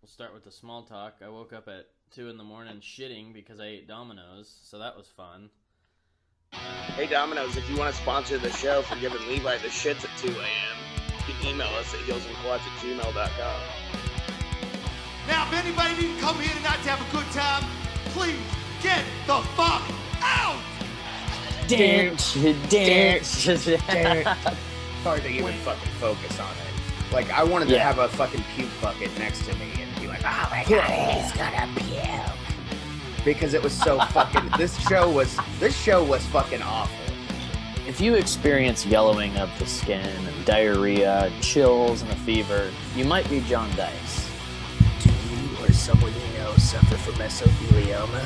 We'll start with the small talk. I woke up at 2 in the morning shitting because I ate Domino's, so that was fun. Hey Domino's, if you want to sponsor the show for giving Levi the shits at 2 a.m., you can email us at heelsandquads@gmail.com. Now, if anybody didn't come here tonight to have a good time, please get the fuck out! Dance. Hard to even fucking focus on it. Like, I wanted to have a fucking puke bucket next to me and be like, oh my god, he's gonna puke. Because it was so fucking, this show was fucking awful. If you experience yellowing of the skin and diarrhea, chills, and a fever, you might be John Dice. Do you or someone you know suffer from mesothelioma?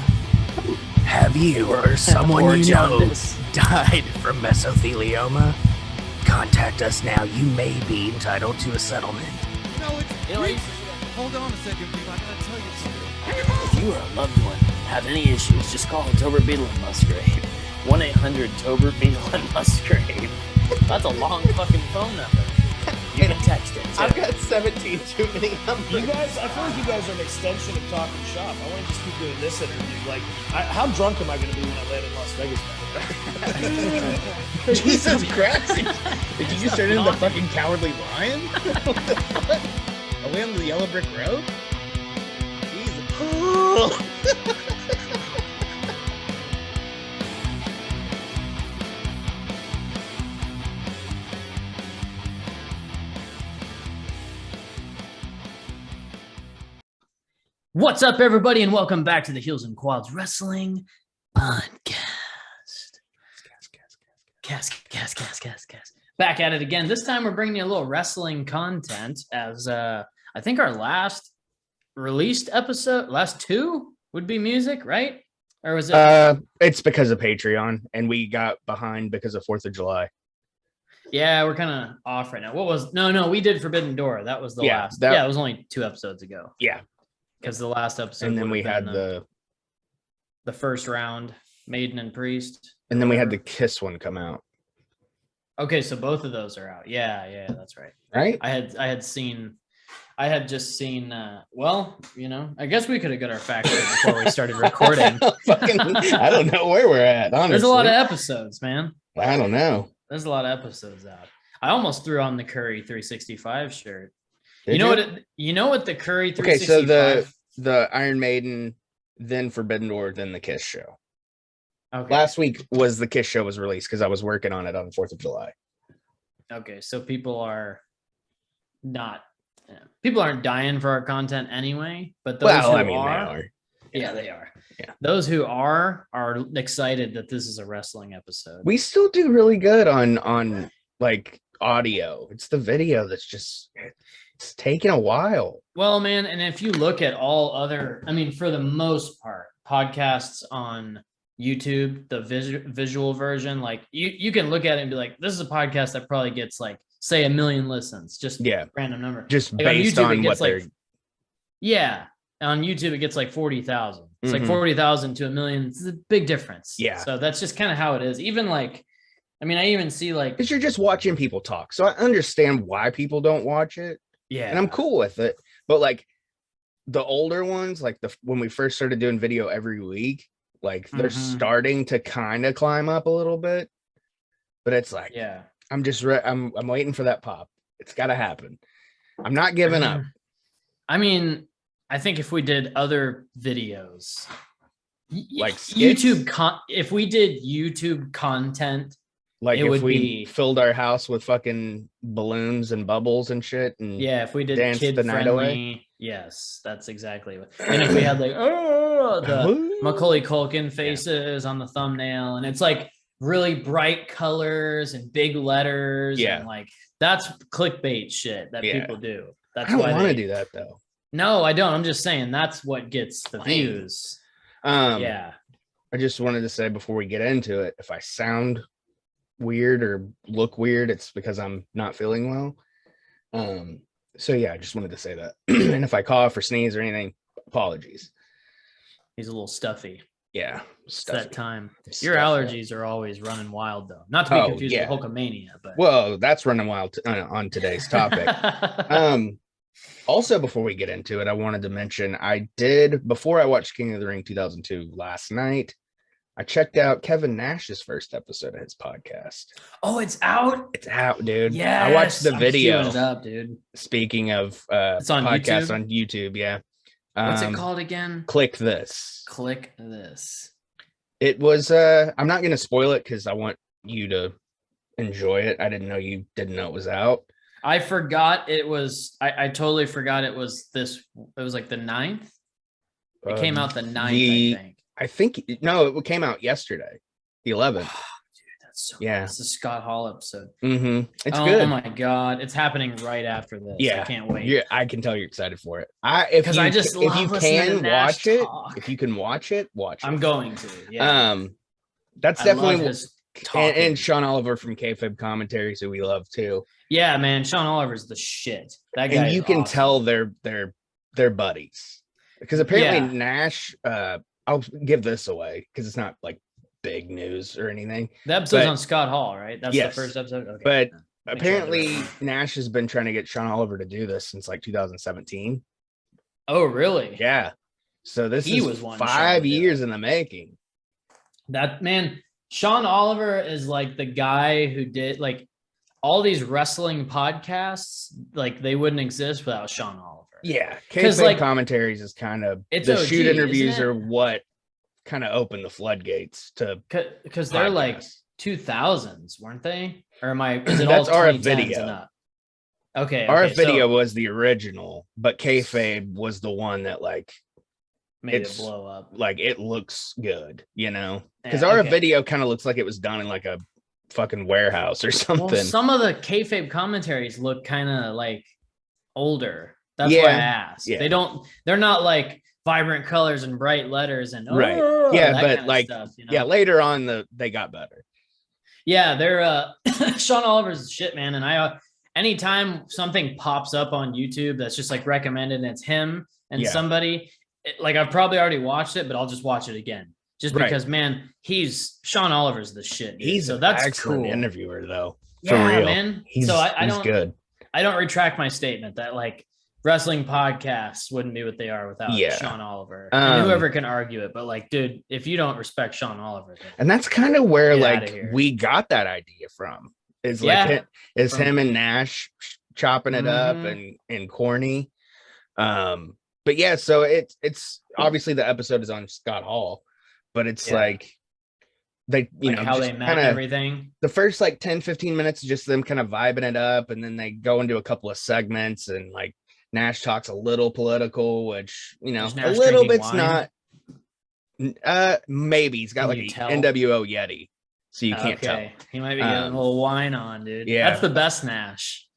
Have you or someone Or you know jaundice. died from mesothelioma? Contact us now. You may be entitled to a settlement. Hold on a second, Levi. I gotta tell you something. If you or a loved one have any issues, just call Tober Beetle and Musgrave. 1-800 Beetle and Musgrave. That's a long fucking phone number. You can text it too. I've got 17 too many numbers. You guys, I feel like you guys are an extension of Talking Shop. I want to just keep doing this interview. Like, how drunk am I going to be when I land in Las Vegas? Jesus Christ. Did you just turn into the fucking Cowardly Lion? Are we on the Yellow Brick Road? Jesus. What's up, everybody, and welcome back to the Heels and Quads Wrestling Podcast. Cast. Back at it again. This time we're bringing you a little wrestling content as I think our last released episode, last two would be music, right? Or was it? It's because of Patreon, and we got behind because of 4th of July. Yeah, we're kind of off right now. What was? No, we did Forbidden Door. That was the last. Yeah, it was only 2 episodes ago. Yeah. Because the last episode, and then we had the first round, Maiden and Priest, and then we had the Kiss one come out. Okay, so both of those are out. Yeah, that's right. Right? I had just seen. Well, I guess we could have got our facts right before we started recording. I don't know where we're at. Honestly, there's a lot of episodes, man. I don't know. There's a lot of episodes out. I almost threw on the Curry 365 shirt. Did you know what the Curry 365? Okay, so the Iron Maiden, then Forbidden Door, then the Kiss show. Okay. Last week was the Kiss show was released because I was working on it on 4th of July. Okay, so people aren't dying for our content anyway, but those they are. are. Yeah, they are. Yeah. Those who are excited that this is a wrestling episode. We still do really good on like audio. It's the video that's just it's taking a while. Well, man, and if you look at all other, for the most part, podcasts on YouTube, the visual version, like you can look at it and be like, this is a podcast that probably gets like, say, 1 million listens, just random number. Just like based on what they're... Yeah. On YouTube, it gets like 40,000. It's like Mhm. 40,000 to 1 million. It's a big difference. Yeah. So that's just kind of how it is. Even like, I even see like... Because you're just watching people talk. So I understand why people don't watch it. Yeah. And I'm cool with it. But like the older ones, like when we first started doing video every week, like they're starting to kind of climb up a little bit. But it's like, I'm just I'm waiting for that pop. It's got to happen. I'm not giving up. I think if we did other videos, like skits? if we did YouTube content, like if we filled our house with fucking balloons and bubbles and shit, and if we did dance kid the night friendly, away. Yes, that's exactly what. And if we had like the Macaulay Culkin faces on the thumbnail, and it's like really bright colors and big letters, and like that's clickbait shit that people do. That's I don't want to do that though. No, I don't. I'm just saying that's what gets the views. I just wanted to say before we get into it, if I sound weird or look weird, it's because I'm not feeling well. So yeah, I just wanted to say that. And if I cough or sneeze or anything, apologies. He's a little stuffy. Yeah, it's that time. Your allergies are always running wild, though. Not to be confused with Hulkamania, but well, that's running wild on today's topic. Also, before we get into it, I wanted to mention I did, before I watched King of the Ring 2002 last night, I checked out Kevin Nash's first episode of his podcast. Oh, it's out? It's out, dude. Yeah, I watched the video. I'm queuing it up, dude. Speaking of it's on podcasts YouTube? on YouTube, yeah. What's it called again? Click This. Click This. It was, I'm not going to spoil it because I want you to enjoy it. I didn't know you didn't know it was out. I forgot it was, I totally forgot it was this, it was like the 9th. It came out the 9th, I think. No, it came out yesterday, the 11th. Dude, that's so yeah. It's the Scott Hall episode. Mm-hmm. It's good. Oh my God. It's happening right after this. Yeah. I can't wait. Yeah, I can tell you're excited for it. If you can watch it, watch it. I'm going to. Yeah. That's definitely and Sean Oliver from Kayfabe Commentaries, who we love too. Yeah, man. Sean Oliver's the shit. That guy. And you can tell they're buddies. Because apparently Nash, I'll give this away because it's not like big news or anything. The episode's on Scott Hall, right? That's the first episode. Okay. But apparently Nash has been trying to get Sean Oliver to do this since like 2017. Oh, really? Yeah. So this was 5 years in the making. That man, Sean Oliver is like the guy who did like all these wrestling podcasts. Like they wouldn't exist without Sean Oliver. Yeah, because like Commentaries is kind of the OG, shoot interviews are what kind of opened the floodgates to because they're like 2000s, weren't they? Or am I? Is it That's all RF Video? Okay, RF Video was the original, but Kayfabe was the one that like made it blow up. Like it looks good, you know, because RF Video kind of looks like it was done in like a fucking warehouse or something. Well, some of the Kayfabe Commentaries look kind of like older. That's why I asked. Yeah. They're not like vibrant colors and bright letters and right. Yeah, but like stuff, you know? Later on they got better. Yeah, they're Sean Oliver's shit, man. And anytime something pops up on YouTube that's just like recommended and it's him and somebody, like I've probably already watched it, but I'll just watch it again. Just because, man, Sean Oliver's the shit. Dude. He's that's an excellent cool. interviewer though. For real. Man. He's good. I don't retract my statement that like wrestling podcasts wouldn't be what they are without Sean Oliver. And whoever can argue it, but like, dude, if you don't respect Sean Oliver, and that's kind of where like we got that idea from. Is like him and Nash chopping it up and corny. But yeah, so it's obviously the episode is on Scott Hall, but it's like they how they met everything. The first like 10-15 minutes is just them kind of vibing it up, and then they go into a couple of segments and like Nash talks a little political, which a little bit's wine? Not maybe he's got like an NWO Yeti, so you can't tell. He might be getting a little wine on, dude. Yeah, that's the best Nash.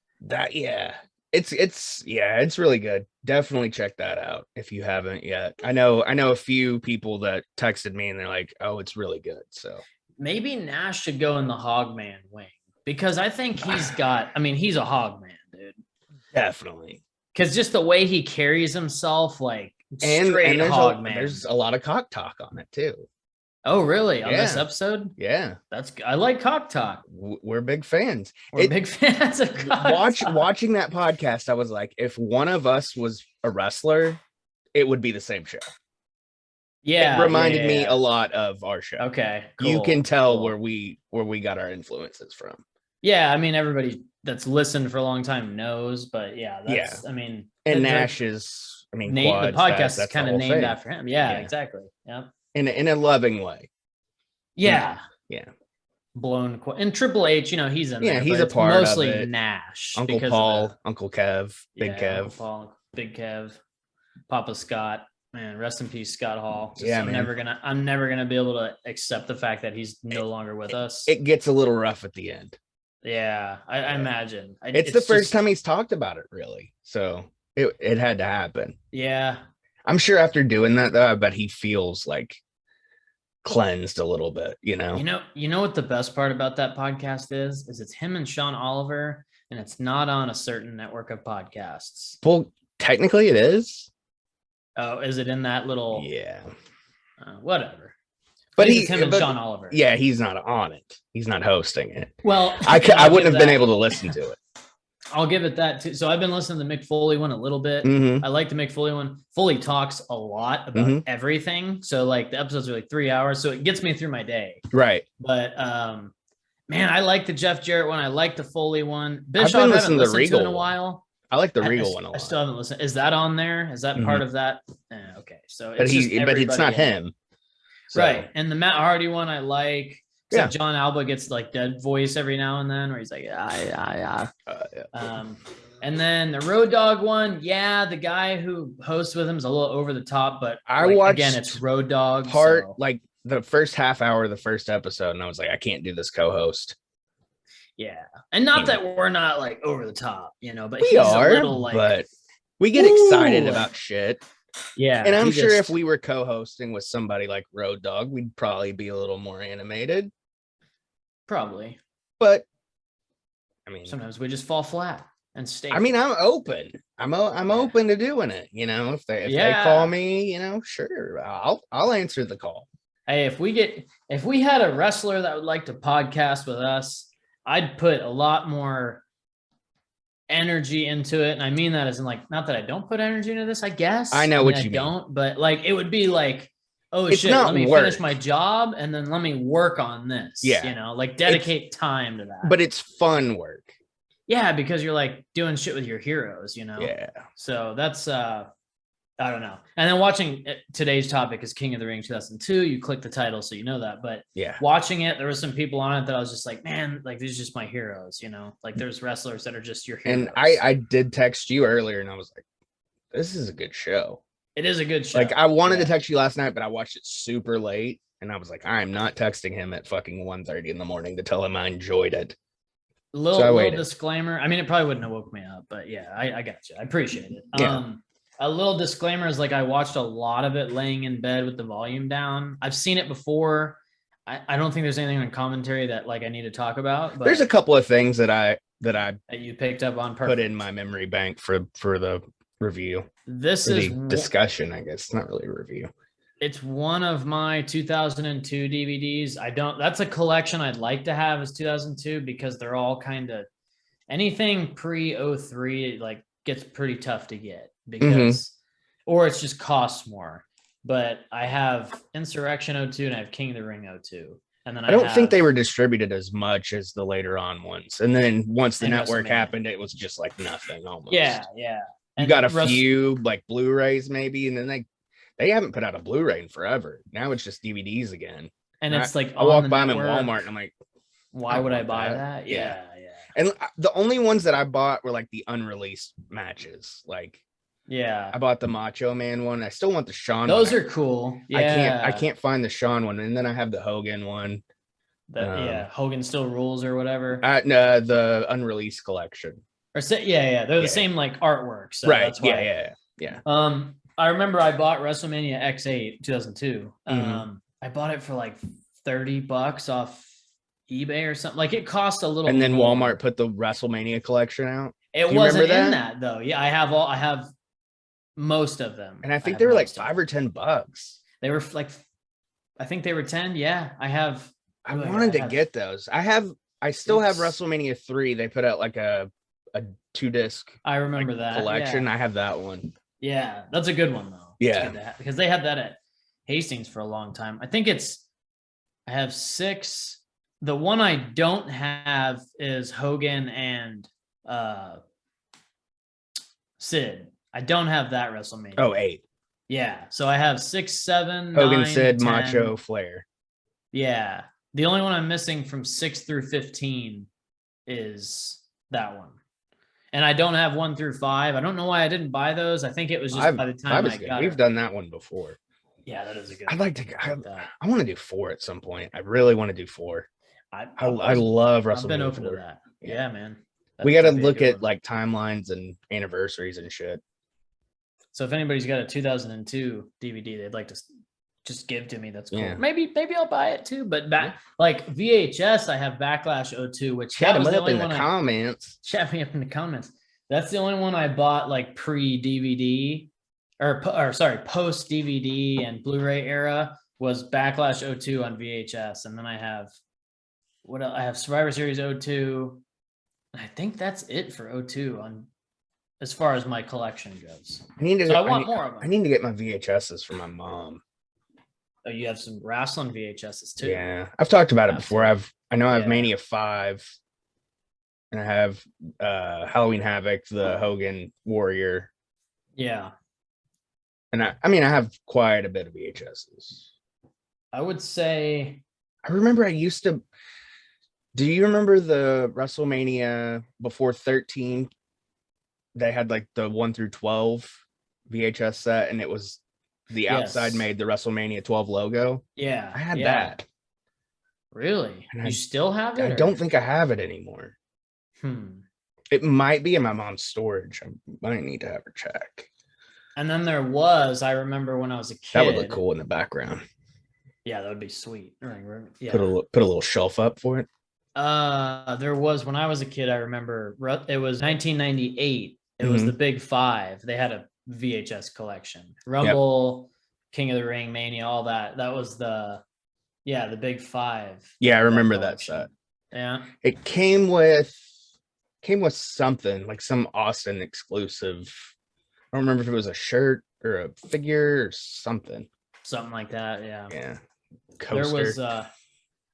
It's really good. Definitely check that out if you haven't yet. I know a few people that texted me and they're like, oh, it's really good. So maybe Nash should go in the Hogman wing because I think he's a Hogman, dude. Definitely. Because just the way he carries himself, like straight Hogman. There's a lot of cock talk on it too. Oh, really? On this episode? Yeah. I like cock talk. We're big fans. We're big fans of cock talk. Watching that podcast, I was like, if one of us was a wrestler, it would be the same show. Yeah. It reminded me a lot of our show. Okay. Cool, you can tell where we got our influences from. Yeah, I mean, everybody that's listened for a long time knows, but and Nash is, the podcast is kind of named after him. Yeah, exactly. Yeah. In a loving way. Yeah. Yeah. Blown. And Triple H, he's in there. Yeah, he's a part mostly of it. Nash. Uncle Paul, Uncle Kev, Big Kev. Uncle Paul, Big Kev, Papa Scott. Man, rest in peace, Scott Hall. I'm never gonna be able to accept the fact that he's no longer with us. It gets a little rough at the end. Yeah, I imagine. It's the first time he's talked about it, really. So it had to happen. Yeah. I'm sure after doing that, though, I bet he feels like cleansed a little bit, You know what the best part about that podcast is it's him and Sean Oliver, and it's not on a certain network of podcasts. Well, technically it is. Oh, is it in that little? Yeah. Whatever. But he's him and Sean Oliver. Yeah, he's not on it. He's not hosting it. Well, I wouldn't have been able to listen to it. I'll give it that too. So I've been listening to the Mick Foley one a little bit. Mm-hmm. I like the Mick Foley one. Foley talks a lot about everything. So like the episodes are like 3 hours. So it gets me through my day. Right. But man, I like the Jeff Jarrett one. I like the Foley one. I've Bischoff been I haven't listened listening to the Regal to in a one. while. I like the Regal one a I lot. still haven't listened. Is that on there? Is that part of that? Okay. So but it's it's not him. So. Right. And the Matt Hardy one I like. Yeah. John Alba gets like dead voice every now and then where he's like, yeah. And then the Road Dogg one, the guy who hosts with him is a little over the top, but I watched again, it's Road Dogg. Like the first half hour of the first episode, and I was like, I can't do this co-host. Yeah. And not that we're not like over the top, but we are a little like, but we get excited about shit. Yeah. And I'm sure if we were co-hosting with somebody like Road Dogg, we'd probably be a little more animated. Probably. But I mean, sometimes we just fall flat and stay. I mean, I'm open. I'm open to doing it. If they call me, sure, I'll answer the call. Hey, if we had a wrestler that would like to podcast with us, I'd put a lot more energy into it. And I mean that as in like, not that I don't put energy into this, I guess. I know what you mean. Don't, but like it would be like, oh it's shit, let me finish my job and then let me work on this. Yeah. Like dedicate time to that. But it's fun work. Yeah, because you're like doing shit with your heroes, Yeah. So that's I don't know. And then watching today's topic is King of the Ring 2002. You click the title, so you know that. But watching it, there were some people on it that I was just like, man, like these are just my heroes, Like there's wrestlers that are just your heroes. And I did text you earlier, and I was like, this is a good show. It is a good show. Like I wanted to text you last night, but I watched it super late, and I was like, I'm not texting him at fucking 1:30 in the morning to tell him I enjoyed it. Little disclaimer. I mean, it probably wouldn't have woke me up, but I got you. I appreciate it. Yeah. A little disclaimer is like I watched a lot of it laying in bed with the volume down. I've seen it before. I don't think there's anything in commentary that like I need to talk about. But there's a couple of things that you picked up on. Put in my memory bank for the review. This is discussion, I guess. It's not really a review. It's one of my 2002 DVDs. That's a collection I'd like to have is 2002 because they're all kind of anything pre 03 like gets pretty tough to get because or it's just costs more. But I have Insurrection 02 and I have King of the Ring 02. And then I don't think they were distributed as much as the later on ones. And then once the network happened, it was just like nothing almost. Yeah. You got a few like Blu-rays maybe, and then they haven't put out a Blu-ray in forever. Now it's just DVDs again. And it's like I walk by them in Walmart and I'm like, why would I buy that? Yeah. And the only ones that I bought were like the unreleased matches. Like, I bought the Macho Man one. I still want the Shawn. Those are cool. Yeah, I can't find the Shawn one, and then I have the Hogan one. Hogan Still Rules or whatever. No, the unreleased collection. Or they're the same like artwork. So right. That's why. Yeah. I remember I bought WrestleMania X8 2002. I bought it for like $30 off eBay or something. Like it cost a little. And then Walmart put the WrestleMania collection out. It wasn't in that though. Yeah, I have most of them. And I think they were like $5 or $10. They were like, I think they were 10. Yeah, I have. I wanted to get those. I still have WrestleMania 3. They put out like a 2-disc. I remember that collection. I have that one. Yeah, that's a good one though. Yeah, because they had that at Hastings for a long time. I think I have 6. The one I don't have is Hogan and Sid. I don't have that WrestleMania. Oh, 8. Yeah, so I have 6, 7, Hogan, 9, Sid, 10. Macho, Flair. Yeah, the only one I'm missing from 6 through 15 is that one. And I don't have 1 through 5. I don't know why I didn't buy those. I think it was just by the time I got We've done that one before. Yeah, that is a good I'd like to. I want to do 4 at some point. I really want to do 4. I love WrestleMania. I've been open to that. Yeah, man. We got to look at like timelines and anniversaries and shit. So if anybody's got a 2002 DVD they'd like to just give to me, that's cool. Yeah. Maybe I'll buy it too. But like VHS, I have Backlash 02, which chat them up in the comments. Chat me up in the comments. That's the only one I bought like pre-DVD or sorry, post-DVD and Blu-ray era was Backlash 02 on VHS. And then I have what else? I have Survivor Series 02. I think that's it for 02 on as far as my collection goes. I want more of them. I need to get my VHSs for my mom. Oh, you have some wrestling VHSs too. Yeah, I've talked about it before. I know I have Mania 5, and I have Halloween Havoc, the Hogan Warrior. Yeah. And I mean, I have quite a bit of VHSs. I would say. I remember I used to. Do you remember the WrestleMania before 13? They had like the 1 through 12 VHS set, and it was the outside made the WrestleMania 12 logo. Yeah. I had that. Really? And you still have it? I don't think I have it anymore. It might be in my mom's storage. I might need to have her check. And then there was, I remember when I was a kid. That would look cool in the background. Yeah, that would be sweet. Yeah. Put a little shelf up for it. There was, when I was a kid, I remember it was 1998. It was the Big Five. They had a VHS collection. Rumble, King of the Ring, Mania, all that. That was the Big Five. Yeah, I remember that set. Yeah. It came with something like some Austin exclusive. I don't remember if it was a shirt or a figure or something. Something like that, yeah. Yeah. Coaster. There was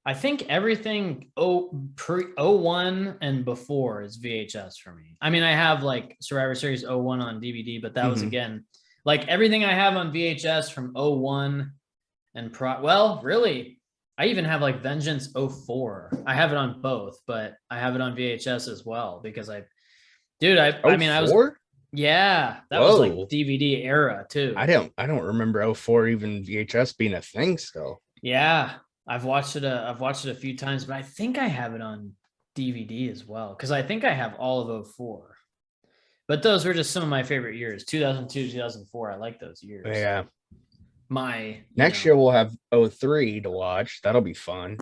I think everything 01 and before is VHS for me. I mean, I have like Survivor Series 01 on DVD, but that was again like everything I have on VHS from 01 and really, I even have like Vengeance 04. I have it on both, but I have it on VHS as well because I was. Yeah, that was like DVD era too. I don't remember 04 even VHS being a thing still. Yeah, I've watched it a few times, but I think I have it on DVD as well because I think I have all of 04. But those were just some of my favorite years. 2002, 2004. I like those years. Yeah. Next year we'll have 03 to watch. That'll be fun.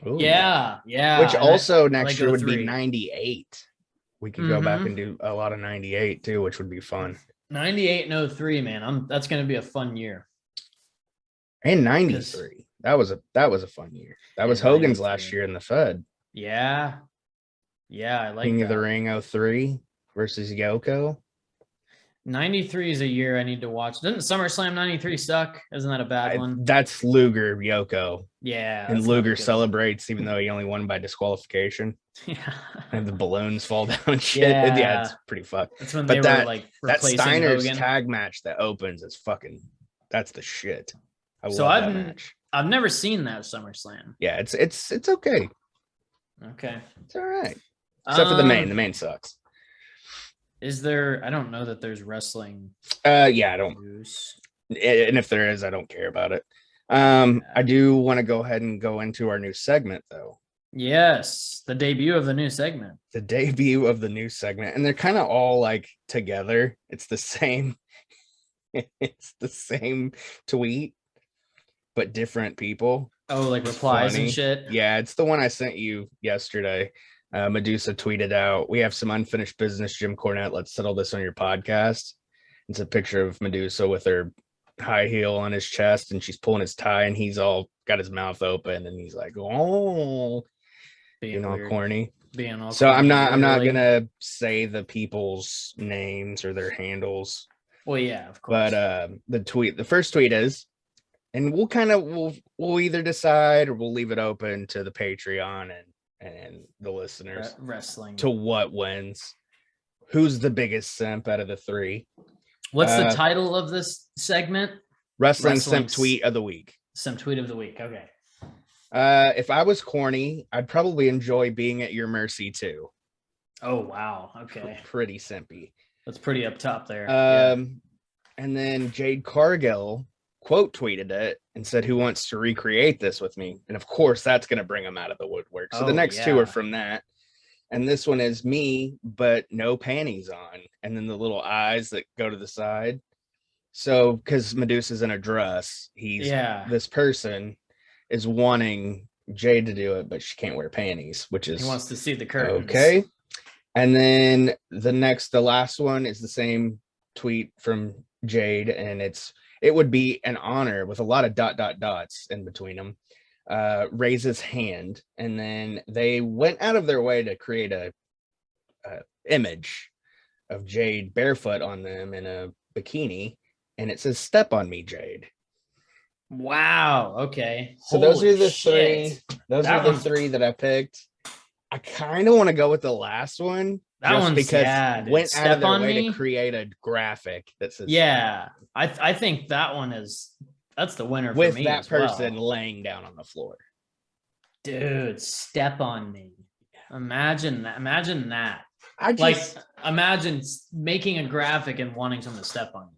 Ooh. Yeah. Which also next year would be 98. We could go back and do a lot of 98 too, which would be fun. 98 and 03, man. That's going to be a fun year. And 93. That was a fun year. That was Hogan's last year in the Fed. Yeah. Yeah, I like King of the Ring 03 versus Yoko. 93 is a year I need to watch. Didn't SummerSlam 93 suck? Isn't that a bad one? That's Luger Yoko. Yeah. And Luger celebrates even though he only won by disqualification. Yeah. And the balloons fall down and shit. Yeah, it's pretty fucked. That's when they were like replacing that Steiner's Hogan. tag match that opens is that's the shit. I love that match. I've never seen that SummerSlam. Yeah, it's okay. Okay. It's all right. Except for the main. The main sucks. Is there? I don't know that there's wrestling. Yeah, I don't. News. And if there is, I don't care about it. I do want to go ahead and go into our new segment, though. Yes, the debut of the new segment. The debut of the new segment, and they're kind of all like together. It's the same. It's the same tweet, but different people. Oh, like replies and shit. Yeah, it's the one I sent you yesterday. Medusa tweeted out, "We have some unfinished business, Jim Cornette. Let's settle this on your podcast." It's a picture of Medusa with her high heel on his chest, and she's pulling his tie, and he's all got his mouth open, and he's like, "Oh, being all corny." So I'm not gonna say the people's names or their handles. Well, yeah, of course. But the first tweet is, and we'll either decide or we'll leave it open to the Patreon and the listeners wrestling to what wins. Who's the biggest simp out of the three? What's the title of this segment? Wrestling Simp Tweet of the Week. Simp Tweet of the Week. Okay. If I was corny, I'd probably enjoy being at your mercy too. Oh wow. Okay. Pretty simpy. That's pretty up top there. And then Jade Cargill quote tweeted it and said, "Who wants to recreate this with me?" And of course, that's going to bring them out of the woodwork. So the next two are from that. And this one is me, but no panties on. And then the little eyes that go to the side. So, because Medusa's in a dress, this person is wanting Jade to do it, but she can't wear panties, which is... He wants to see the curtains. Okay. And then the last one is the same tweet from Jade, and it would be an honor with a lot of ... dots in between them. Raise his hand, and then they went out of their way to create a image of Jade barefoot on them in a bikini, and it says "Step on me, Jade." Wow. Okay. So those are the shit. three. Those are the three that I picked. I kind of want to go with the last one. That just one's because went Step out of their on way me to create a graphic that says I think that one that's the winner for with me that as person well. laying down on the floor. Dude, step on me. Imagine that. Imagine making a graphic and wanting someone to step on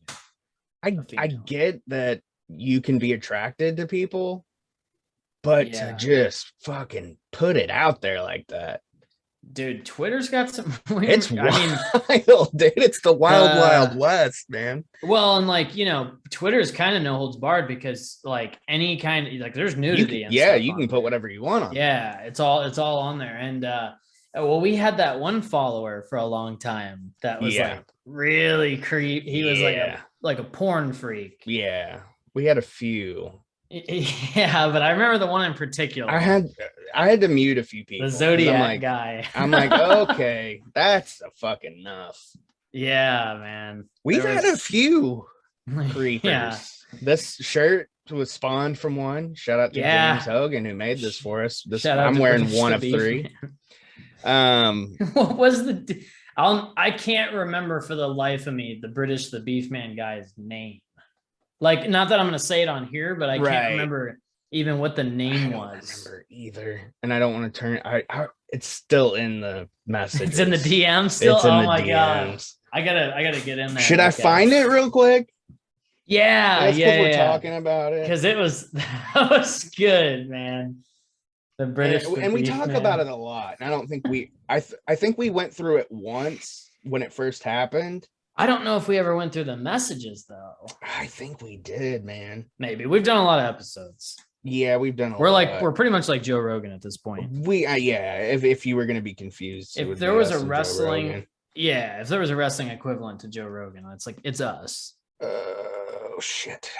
you. I get that you can be attracted to people, but to just fucking put it out there like that. Dude, Twitter's got some weird, it's wild, dude. It's the wild west, man. Well, and like, Twitter's kind of no holds barred because like any kind of like there's nudity and stuff you can put whatever you want on. Yeah, it's all on there. And well, we had that one follower for a long time that was like really creepy. He was like a porn freak. Yeah. We had a few. Yeah, but I remember the one in particular. I had to mute a few people. The Zodiac guy. I'm like, okay, that's a fucking enough. Yeah, man. We've had a few creepers. Yeah. This shirt was spawned from one. Shout out to James Hogan who made this for us. I'm wearing one of three. What was I can't remember for the life of me the British the Beef Man guy's name. Like, not that I'm going to say it on here, but I can't remember even what the name was. I don't remember either. And I don't want to turn it's still in the message. It's in the DM still? It's in oh the my DMs. God. I gotta get in there. Should I find it real quick? Yeah. We're talking about it. Because that was good, man. The British. And we talk about it a lot. And I don't think I think we went through it once when it first happened. I don't know if we ever went through the messages though. I think we did, man. Maybe we've done a lot of episodes. Yeah, we've done. We're pretty much like Joe Rogan at this point. If you were going to be confused, if there was a wrestling, if there was a wrestling equivalent to Joe Rogan, it's us. Oh shit!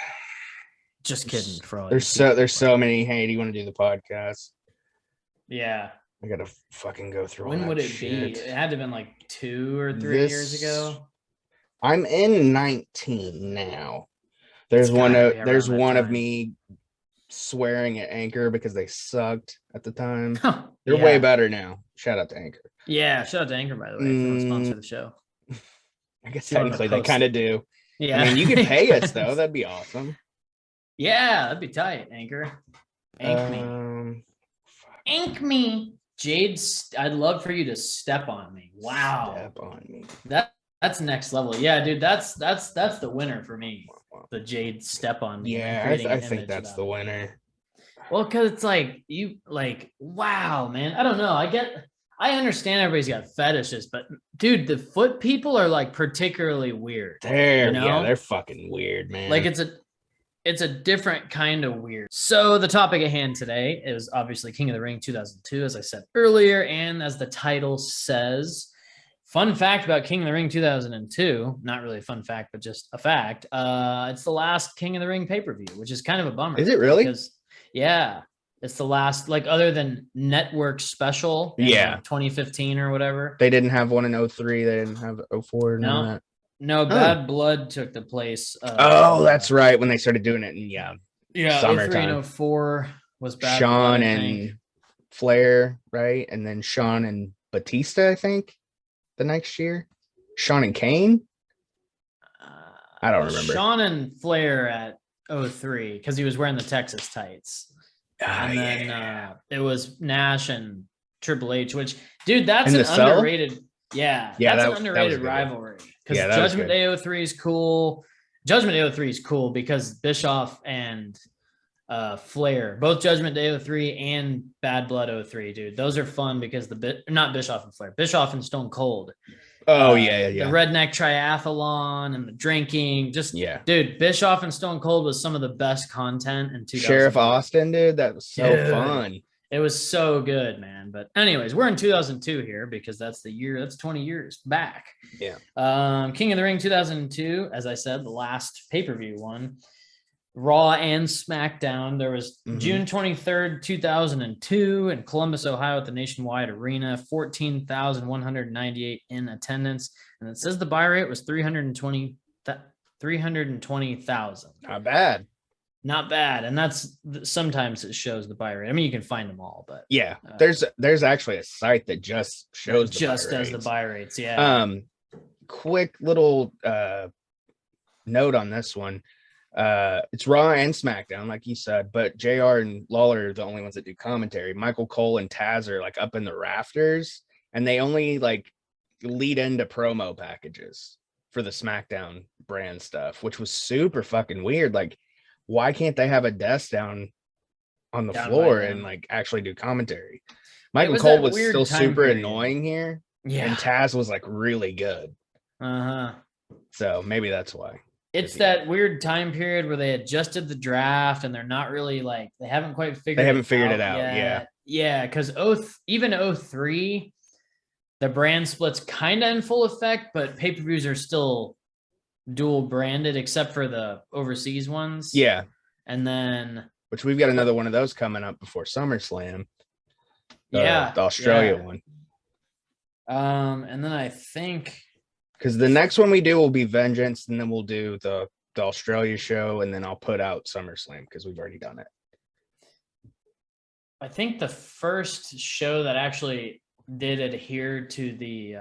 Just kidding. For all there's so many. Hey, do you want to do the podcast? Yeah. I gotta fucking go through. When would it be? It had to have been like 2 or 3 years ago. I'm in 19 now. There's one of me swearing at Anchor because they sucked at the time. They're way better now. Shout out to Anchor. Yeah, shout out to Anchor, by the way, if you want to sponsor the show. I guess technically they kind of do. Yeah. I mean, you could pay us though. That'd be awesome. Yeah, that'd be tight, Anchor. Ink me. Jade, I'd love for you to step on me. Wow. Step on me. That's next level. Yeah, dude, that's the winner for me. The Jade step on me. Yeah, I think that's the winner. Well, because it's like wow, man. I don't know. I understand everybody's got fetishes, but dude, the foot people are like particularly weird. They're fucking weird, man. Like it's a different kind of weird. So the topic at hand today is obviously King of the Ring 2002, as I said earlier, and as the title says. Fun fact about King of the Ring 2002, not really a fun fact, but just a fact. It's the last King of the Ring pay-per-view, which is kind of a bummer. Is it really? Because, it's the last, like other than Network Special in 2015 or whatever. They didn't have one in 03. They didn't have 04. No, Bad Blood took the place. That's right. When they started doing it in summertime. 03 and 04 was Bad Sean Blood, and Flair, right? And then Sean and Batista, I think. The next year, Sean and Kane. I don't remember. Sean and Flair at 03 because he was wearing the Texas tights, and then it was Nash and Triple H. Which, dude, that's an underrated. Yeah, that's an underrated rivalry because Judgment Day 03 is cool. Judgment Day 03 is cool because Bischoff and Flair, both Judgment Day 03 and Bad Blood 03, dude. Those are fun because not Bischoff and Flair, Bischoff and Stone Cold. The redneck triathlon and the drinking, dude. Bischoff and Stone Cold was some of the best content in 2000. Sheriff Austin, dude, that was so fun. It was so good, man. But anyways, we're in 2002 here because that's the year. That's 20 years back. Yeah. King of the Ring 2002, as I said, the last pay-per-view one. Raw and SmackDown. There was Mhm. June 23rd, 2002 in Columbus, Ohio at the Nationwide Arena, 14,198 in attendance. And it says the buy rate was 320,000. Not bad. Not bad. And that's sometimes it shows the buy rate. I mean, you can find them all, but yeah, there's actually a site that just shows just does the buy rates. Yeah. Quick little note on this one. It's Raw and SmackDown, like you said, but JR and Lawler are the only ones that do commentary. Michael Cole and Taz are like up in the rafters, and they only like lead into promo packages for the SmackDown brand stuff, which was super fucking weird. Like, why can't they have a desk down on the floor and like actually do commentary? Michael Cole was still super annoying here. Yeah. And Taz was like really good. So maybe that's why. It's that weird time period where they adjusted the draft and they're not really like, they haven't quite figured it out. Yeah. Yeah. Cause even 03, the brand split's kind of in full effect, but pay-per-views are still dual branded except for the overseas ones. Yeah. And then, which we've got another one of those coming up before SummerSlam. Yeah. The Australia one. And then I think, because the next one we do will be Vengeance, and then we'll do the Australia show, and then I'll put out SummerSlam because we've already done it. I think the first show that actually did adhere to the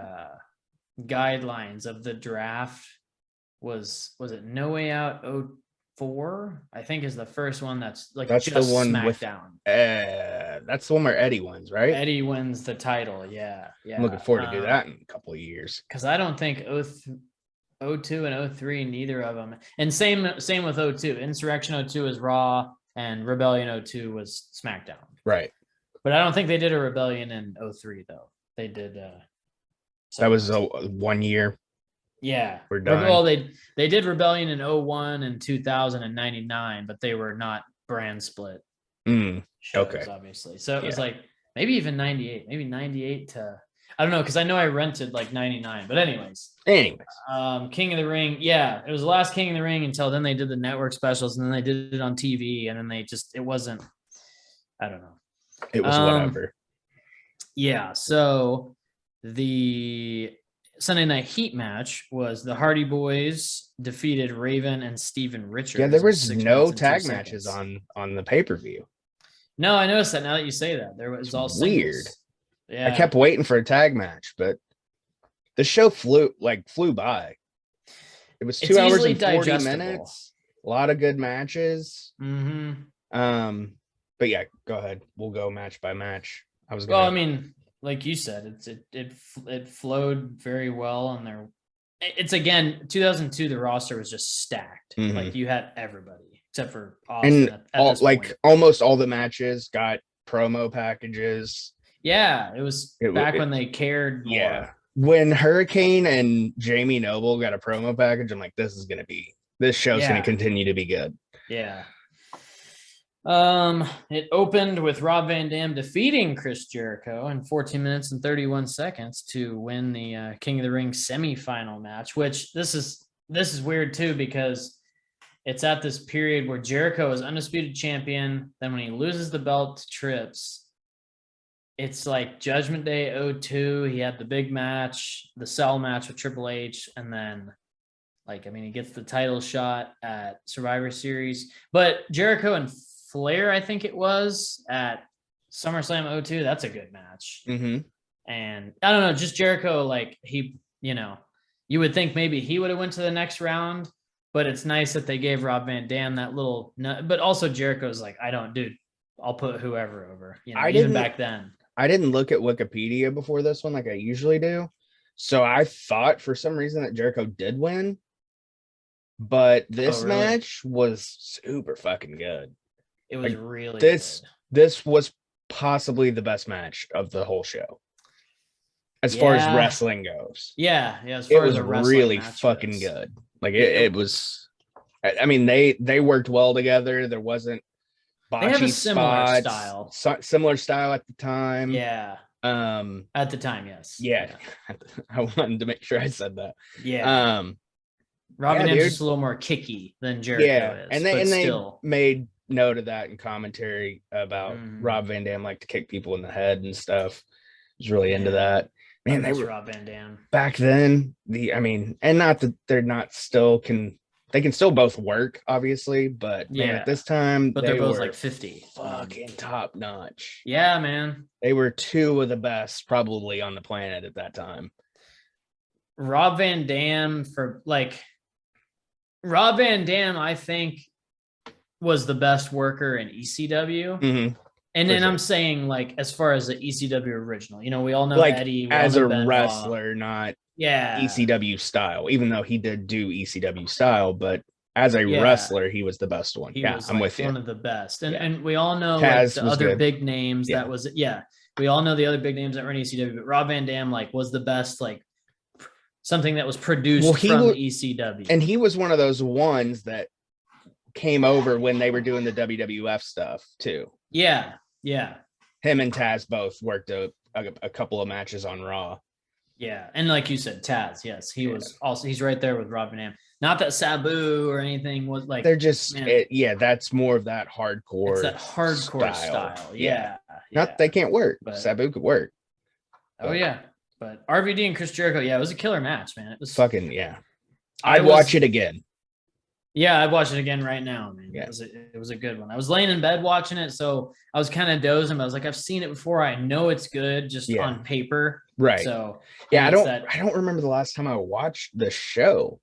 guidelines of the draft was it No Way Out 04? I think is the first one that's just the one SmackDown. That's the one where Eddie wins, right? Eddie wins the title. Yeah. I'm looking forward to do that in a couple of years. Because I don't think 02 and 03, neither of them. And same with 02. Insurrection 02 is Raw, and Rebellion 02 was SmackDown. Right. But I don't think they did a Rebellion in 03 though. They did. That was 1 year. Yeah. We're done. Well, they did Rebellion in 01 and 2000 and 99, but they were not brand split shows, okay. Obviously. So it was like maybe even 98, maybe 98 to, I don't know, because I know I rented like 99. But anyways. King of the Ring. Yeah, it was the last King of the Ring until then they did the network specials, and then they did it on TV, and then it wasn't, I don't know. It was whatever. Yeah, so the Sunday Night Heat match was the Hardy Boys defeated Raven and Steven Richards. Yeah, there was no tag matches on the pay-per-view. No, I noticed that now that you say that. There was all weird. Singles. Yeah. I kept waiting for a tag match, but the show flew by. It was 2 hours and 40 minutes. A lot of good matches. But yeah, go ahead. We'll go match by match. I mean, like you said, it flowed very well, and it's again 2002. The roster was just stacked. Like you had everybody except for Austin and almost all the matches got promo packages. Yeah, it was back when they cared more. Yeah, when Hurricane and Jamie Noble got a promo package, I'm like, this show's gonna continue to be good. Yeah. It opened with Rob Van Dam defeating Chris Jericho in 14 minutes and 31 seconds to win the King of the Ring semifinal match, which this is weird too, because it's at this period where Jericho is undisputed champion. Then when he loses the belt to Trips, it's like Judgment Day 02. He had the big match, the cell match with Triple H, and then he gets the title shot at Survivor Series. But Jericho and Flair, I think it was, at SummerSlam 02. That's a good match. And I don't know, just Jericho, you would think maybe he would have went to the next round, but it's nice that they gave Rob Van Dam that little, but also Jericho's like, I'll put whoever over, even back then. I didn't look at Wikipedia before this one like I usually do. So I thought for some reason that Jericho did win, but this match was super fucking good. It was really good. This was possibly the best match of the whole show, as far as wrestling goes. Yeah. As far as it was really fucking good. Like it was. I mean, they worked well together. There wasn't botchy they have a similar spots, similar style at the time. Yeah. At the time, yes. Yeah. I wanted to make sure I said that. Yeah. Rob Van Dam's just a little more kicky than Jericho is. And they made note of that in commentary about Rob Van Dam like to kick people in the head and stuff. Was really into that. Man, they were Rob Van Dam back then. And not that they're not still they can still both work, obviously, but man, at this time, but they're both like 50, fucking top notch. Yeah, man, they were two of the best probably on the planet at that time. Rob Van Dam, I think, was the best worker in ECW. Mm-hmm. And then I'm saying, like, as far as the ECW original, we all know Eddie as a wrestler, not ECW style, even though he did do ECW style, but as a wrestler, he was the best one. I'm with you. One of the best. And we all know the other big names that was, we all know the other big names that were in ECW, but Rob Van Dam, was the best, something that was produced from ECW. And he was one of those ones that came over when they were doing the WWF stuff too. Yeah. Him and Taz both worked a couple of matches on Raw. Yeah, and like you said, Taz, yes, he's right there with Rob Van Dam. Not that Sabu or anything was like they're just that's more of that hardcore. It's that hardcore style. Yeah. Not they can't work, but Sabu could work. Oh yeah, but RVD and Chris Jericho, it was a killer match, man. It was fucking I'd watch it again. Yeah, I'd watch it again right now, man. Yeah. It was a good one. I was laying in bed watching it, so I was kind of dozing. But I was like, I've seen it before. I know it's good, just on paper, right? So I don't remember the last time I watched the show.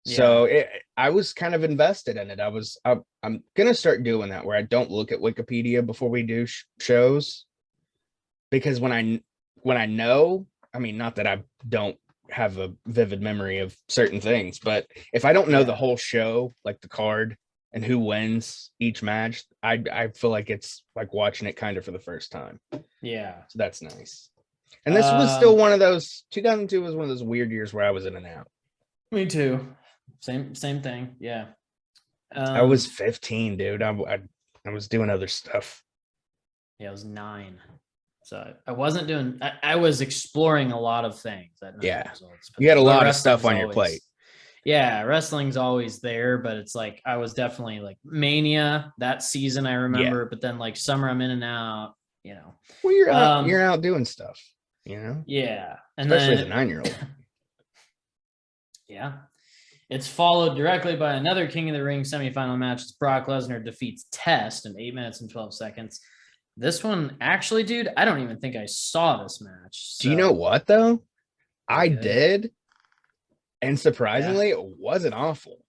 Yeah. So I was kind of invested in it. I'm gonna start doing that where I don't look at Wikipedia before we do shows, because when I know, not that I don't have a vivid memory of certain things, but if I don't know the whole show, like the card and who wins each match, I feel like it's like watching it kind of for the first time. Yeah, so that's nice. And this was still one of those 2002 was one of those weird years where I was in and out. Me too. Same thing. Yeah. I was 15, dude. I was doing other stuff. Yeah, I was 9. So I wasn't doing, I was exploring a lot of things. You had a lot of stuff on your plate. Yeah, wrestling's always there, but it's like, I was definitely like Mania that season, I remember, but then like summer I'm in and out, Well, you're out doing stuff, Yeah. And especially as a 9-year-old. Yeah. It's followed directly by another King of the Ring semifinal match. It's Brock Lesnar defeats Test in 8 minutes and 12 seconds. This one, actually, dude, I don't even think I saw this match. So. Do you know what, though? I did. And surprisingly, it wasn't awful.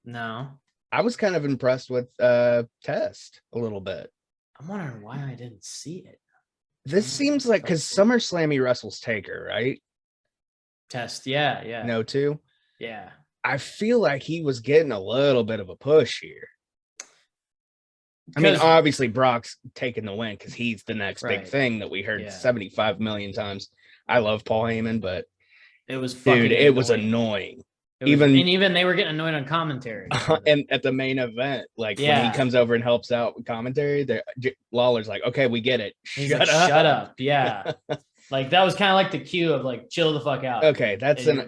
No. I was kind of impressed with Test a little bit. I'm wondering why I didn't see it. This seems like, because SummerSlam he wrestles Taker, right? Test, yeah. No, too? Yeah. I feel like he was getting a little bit of a push here. Obviously Brock's taking the win because he's the next big thing that we heard 75 million times. I love Paul Heyman, but it was fucking it was annoying. Even they were getting annoyed on commentary. And at the main event, like when he comes over and helps out with commentary, Lawler's like, "Okay, we get it. Shut up." Yeah. Like that was kind of like the cue of like, chill the fuck out. Okay,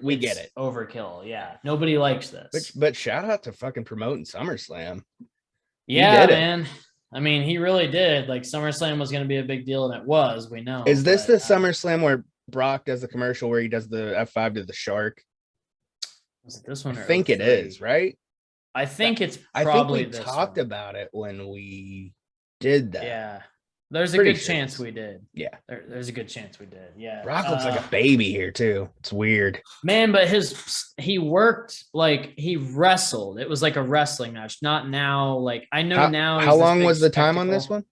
we get it. Overkill. Yeah. Nobody likes this. But shout out to fucking promoting SummerSlam. Yeah, man. He really did. Like SummerSlam was going to be a big deal, and it was. We know. Is this the SummerSlam where Brock does the commercial where he does the F5 to the shark? Was it this one? I think it is, right? I think it's probably. I think we talked about it when we did that. Yeah. There's a good chance we did. Yeah. There's a good chance we did. Yeah. Brock looks like a baby here too. It's weird. Man, but he worked like he wrestled. It was like a wrestling match, not now. Like I know now. How long was the time on this one?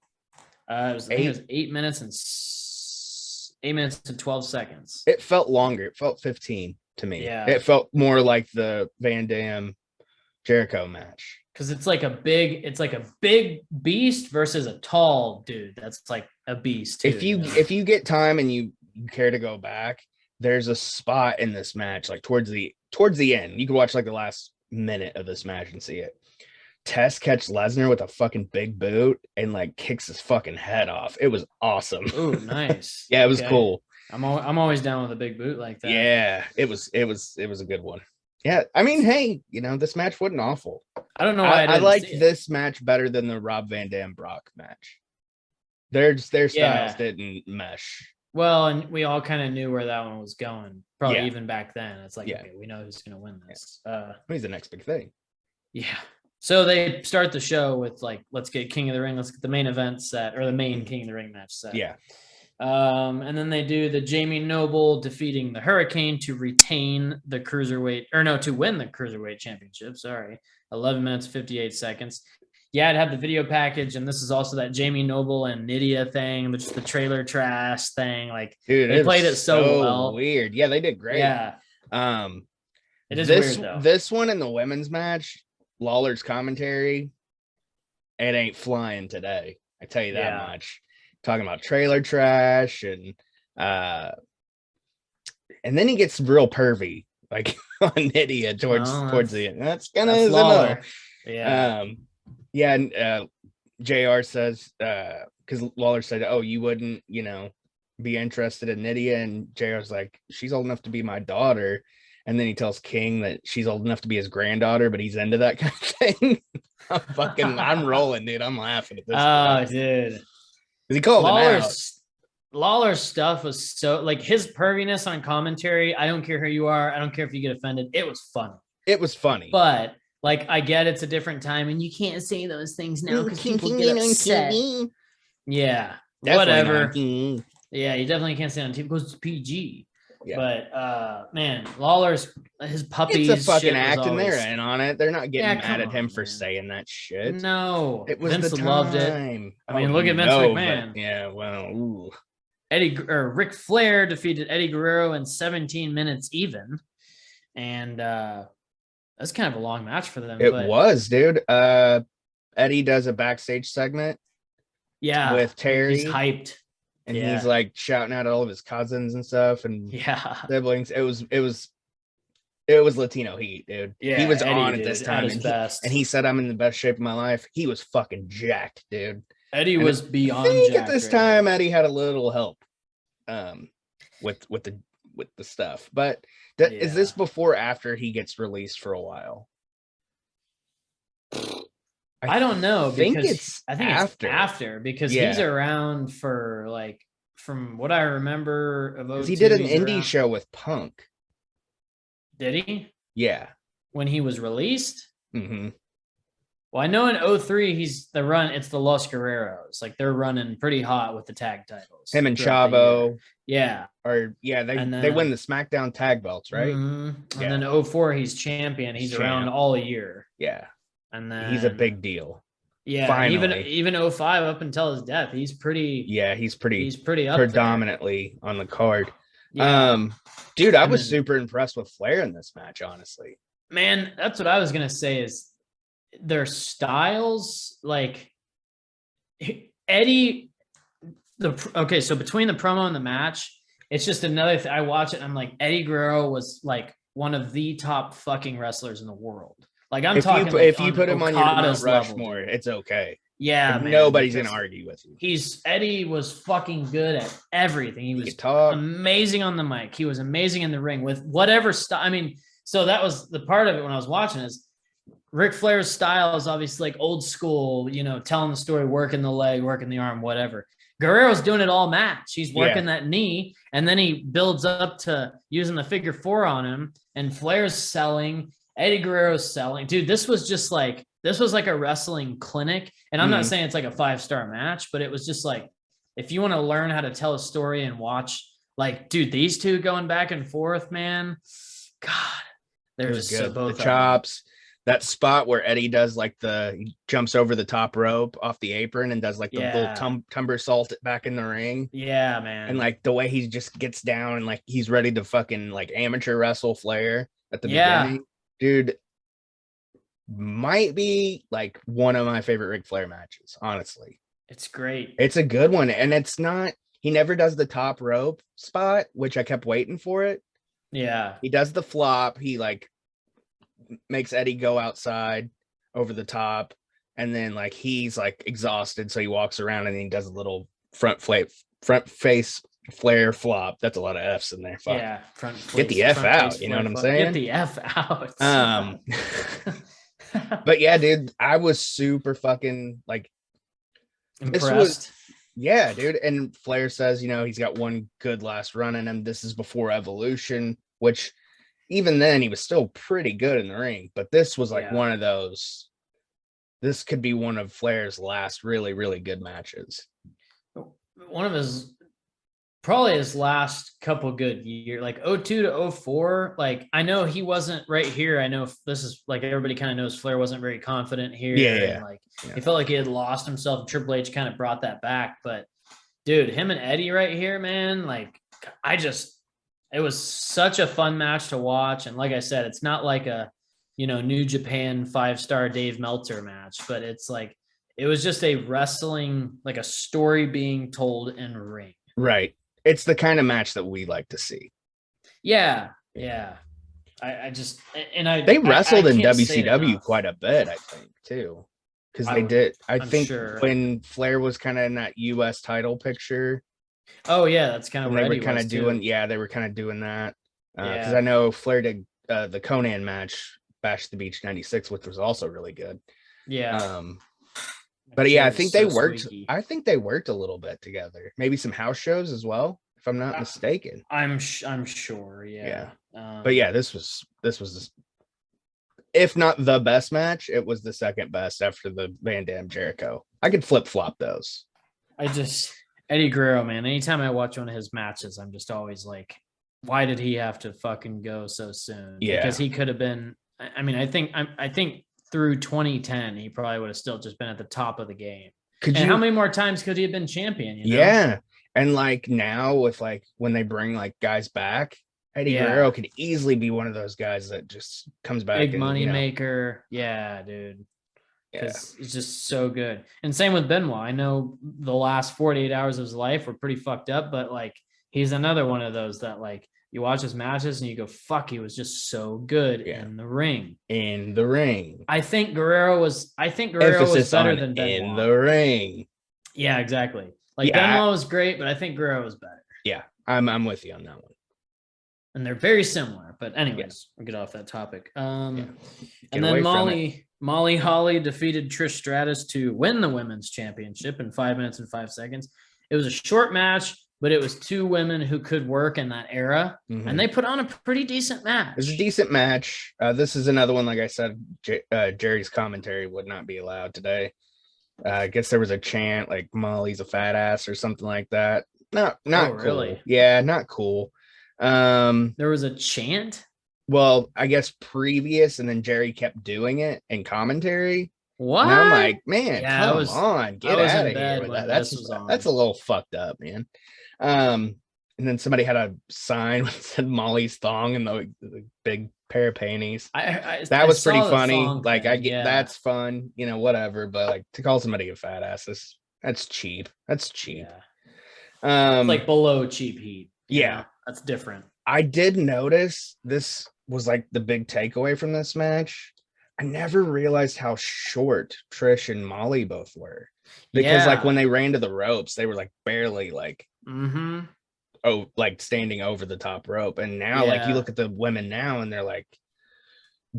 It was 8 minutes and 8 minutes and 12 seconds. It felt longer. It felt 15 to me. Yeah. It felt more like the Van Dam Jericho match. Because it's like a big beast versus a tall dude. That's like a beast. Too, if you get time and you care to go back, there's a spot in this match, like towards the end. You can watch like the last minute of this match and see it. Test catch Lesnar with a fucking big boot and like kicks his fucking head off. It was awesome. Oh, nice. Yeah, it was cool. I'm always down with a big boot like that. Yeah, it was a good one. Yeah, I mean, hey, this match wasn't awful. I don't know why I liked this match better than the Rob Van Dam Brock match. Their styles didn't mesh. Well, and we all kind of knew where that one was going. Probably even back then. It's like, okay, we know who's going to win this. He's the next big thing. Yeah. So they start the show with like, let's get King of the Ring. Let's get the main event set, or the main King of the Ring match set. Yeah. And then they do the Jamie Noble defeating the Hurricane to retain the to win the Cruiserweight Championship. Sorry. 11 minutes, 58 seconds. Yeah, I'd have the video package, and this is also that Jamie Noble and Nydia thing, which is the trailer trash thing. Like, dude, they played it so well. Weird. Yeah, they did great. Yeah. It is weird, though. This one in the women's match, Lawler's commentary, it ain't flying today. I tell you that much. Talking about trailer trash, and then he gets real pervy, like on Nydia towards the end. That's Lawler. Yeah. Yeah, and JR says, because Lawler said, oh, you wouldn't, be interested in Nydia, and JR's like, she's old enough to be my daughter. And then he tells King that she's old enough to be his granddaughter, but he's into that kind of thing. I'm rolling, dude. I'm laughing at this. Oh, dude. He called him out. Lawler's stuff was so, like, his perviness on commentary. I don't care who you are. I don't care if you get offended. It was funny. It was funny. But, like, I get it's a different time, and you can't say those things now because people get upset. Yeah. Whatever. Yeah, you definitely can't say on TV because it's PG. Yeah. But man, Lawler's his puppies. It's a fucking act, and they're in on it. They're not getting mad at him for saying that shit. No, it was Vince the time. Loved it. I mean, look at Vince McMahon. Yeah, well, ooh. Ric Flair defeated Eddie Guerrero in 17 minutes even, and that's kind of a long match for them. It was, dude. Eddie does a backstage segment. Yeah, with Terry. He's hyped. And he's like shouting out all of his cousins and stuff and siblings. It was Latino heat, dude. Yeah, he was Eddie, on at this time, and he said, "I'm in the best shape of my life." He was fucking jacked, dude. Eddie was beyond. I think at this time, Eddie had a little help, with the stuff. But is this before or after he gets released for a while? I don't know. I think it's after because he's around for like, from what I remember of 02, he did an indie show with Punk. Did he? Yeah. When he was released? Mm-hmm. Well, I know in 03, it's the Los Guerreros. Like, they're running pretty hot with the tag titles. Him and Chavo. Yeah. They win the SmackDown tag belts, right? Mm-hmm. And then 04, he's champion. He's around all year. Yeah. And then he's a big deal. Yeah, finally. even 05 up until his death, he's pretty. Yeah, he's pretty up predominantly there on the card. Yeah. Dude, I was super impressed with Flair in this match, honestly. Man, that's what I was gonna say is their styles, like Eddie. So between the promo and the match, it's just another thing. I watch it and I'm like, Eddie Guerrero was like one of the top fucking wrestlers in the world. Like, I'm talking. If you put him on your Mount Rushmore, it's okay. Yeah, like, man, nobody's gonna argue with you. Eddie was fucking good at everything. He was amazing on the mic. He was amazing in the ring with whatever style. I mean, so that was the part of it when I was watching is Ric Flair's style is obviously like old school, telling the story, working the leg, working the arm, whatever. Guerrero's doing it all match. He's working that knee, and then he builds up to using the figure four on him, and Flair's selling. Eddie Guerrero's selling. Dude, this was like a wrestling clinic. And I'm not saying it's like a 5-star match, but it was just like, if you want to learn how to tell a story and watch, like, dude, these two going back and forth, man. God, they're just good. So both the chops. That spot where Eddie does like he jumps over the top rope off the apron and does like the little tumbersault back in the ring. Yeah, man. And like the way he just gets down and like he's ready to fucking like amateur wrestle Flair at the beginning. Dude, might be like one of my favorite Ric Flair matches, honestly. It's great. It's a good one. And it's not, he never does the top rope spot, which I kept waiting for it. Yeah. He does the flop. He like makes Eddie go outside over the top. And then like he's like exhausted. So he walks around and he does a little front face Flair flop. That's a lot of F's in there. Fuck. Yeah, get the F out. You know what I'm saying? Get the F out. But yeah, dude, I was super fucking like impressed. Yeah, dude. And Flair says, you know, he's got one good last run in him. This is before Evolution, which even then he was still pretty good in the ring. But this was like one of those. This could be one of Flair's last really, really good matches. One of his last couple good years, like 02 to 04. Like, I know he wasn't right here. I know this is like everybody kind of knows Flair wasn't very confident here. Yeah. And he felt like he had lost himself. Triple H kind of brought that back. But dude, him and Eddie right here, man, like it was such a fun match to watch. And like I said, it's not like a, New Japan 5-star Dave Meltzer match, but it's like, it was just a wrestling, like a story being told in a ring. Right. It's the kind of match that we like to see. Yeah. They wrestled in WCW quite a bit, I think, too. Because they did. I think when Flair was kind of in that US title picture. Oh, yeah. That's kind of what they were kind of doing. Yeah, they were kind of doing that. Because I know Flair did the Conan match, Bash at the Beach 96, which was also really good. Yeah. But yeah, I think they worked. Squeaky. I think they worked a little bit together. Maybe some house shows as well, if I'm not mistaken. I'm sure. Yeah. But yeah, this was, if not the best match, it was the second best after the Van Dam Jericho. I could flip flop those. Eddie Guerrero, man. Anytime I watch one of his matches, I'm just always like, why did he have to fucking go so soon? Yeah, because he could have been. I mean, I think through 2010, he probably would have still just been at the top of the game. How many more times could he have been champion? Yeah. And like now with like when they bring like guys back, Eddie Guerrero could easily be one of those guys that just comes back. Big money maker. Yeah, dude. Because it's just so good. And same with Benoit. I know the last 48 hours of his life were pretty fucked up, but like he's another one of those that like you watch his matches and you go, fuck, he was just so good in the ring. In the ring. I think Guerrero was better than Benoit. In the ring. Yeah, exactly. Like Benoit was great, but I think Guerrero was better. Yeah, I'm with you on that one. And they're very similar. But anyways, we'll get off that topic. And then Molly Holly defeated Trish Stratus to win the women's championship in 5 minutes and 5 seconds. It was a short match, but it was two women who could work in that era, and they put on a pretty decent match. It was a decent match. This is another one, like I said, Jerry's commentary would not be allowed today. I guess there was a chant like Molly's a fat ass or something like that. Not cool. Really? Yeah, not cool. There was a chant? Well, I guess previous, and then Jerry kept doing it in commentary. What? And I'm like, man, come on, get out of here with that. That's a little fucked up, man. And then somebody had a sign that said Molly's thong and the big pair of panties. That was pretty funny. Like I get that's fun, whatever. But like to call somebody a fat ass, that's cheap. That's cheap. Yeah. It's like below cheap heat. Yeah, that's different. I did notice this was like the big takeaway from this match. I never realized how short Trish and Molly both were. Because like when they ran to the ropes, they were like barely like like standing over the top rope. And now like you look at the women now and they're like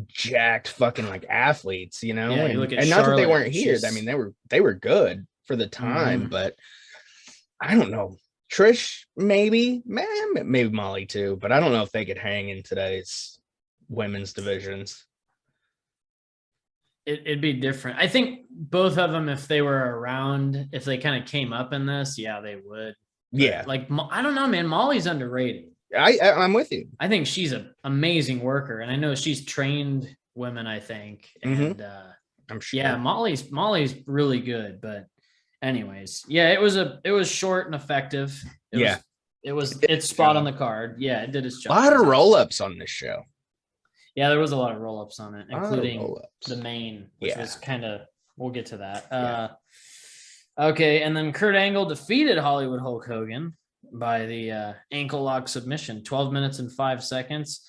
jacked fucking like athletes, and not that they weren't here. I mean, they were good for the time, but I don't know. Trish, maybe Molly too, but I don't know if they could hang in today's women's divisions. It'd be different. I think both of them, if they were around, if they kind of came up in this, they would. But like I don't know, man. Molly's underrated. I'm with you. I think she's an amazing worker, and I know she's trained women. I think, and I'm sure. Yeah, Molly's really good. But anyways, it was short and effective. It's spot on the card. Yeah, it did its job. A lot of roll-ups on this show. Yeah, there was a lot of roll-ups on it, including the main, which was kind of, we'll get to that. Okay, and then Kurt Angle defeated Hollywood Hulk Hogan by the ankle lock submission, 12 minutes and 5 seconds.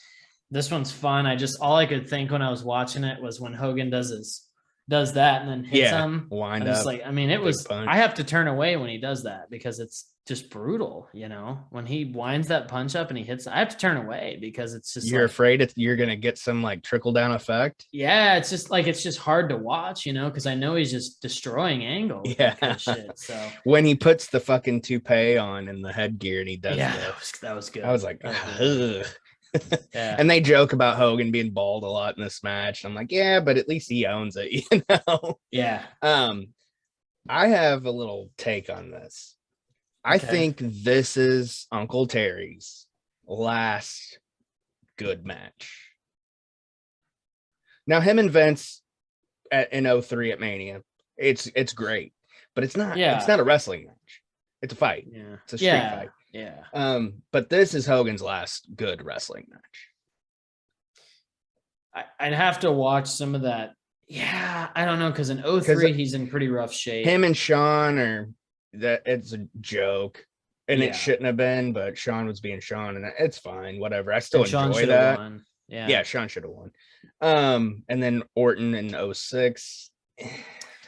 This one's fun. All I could think when I was watching it was when Hogan does his does that and then hits him. Wind up. up. Like, I mean, it was. Punch. I have to turn away when he does that because it's just brutal. When he winds that punch up and he hits, I have to turn away because it's just. You're afraid you're gonna get some like trickle down effect. Yeah, it's just hard to watch, because I know he's just destroying Angle. Yeah. Shit. So when he puts the fucking toupee on and the headgear and he does that was good. I was like, ugh. Yeah. And they joke about Hogan being bald a lot in this match. I'm like, yeah, but at least he owns it, Yeah. I have a little take on this. I think this is Uncle Terry's last good match. Now, him and Vince in 03 at Mania, it's great, but it's not. It's not a wrestling match. It's a fight. Yeah. It's a street fight. Yeah. But this is Hogan's last good wrestling match. I'd have to watch some of that. Yeah, I don't know, because in 03 he's in pretty rough shape. Him and Sean it's a joke, and it shouldn't have been, but Sean was being Sean, and it's fine, whatever. I still enjoy that. Won. Yeah, Sean should have won. And then Orton in 06.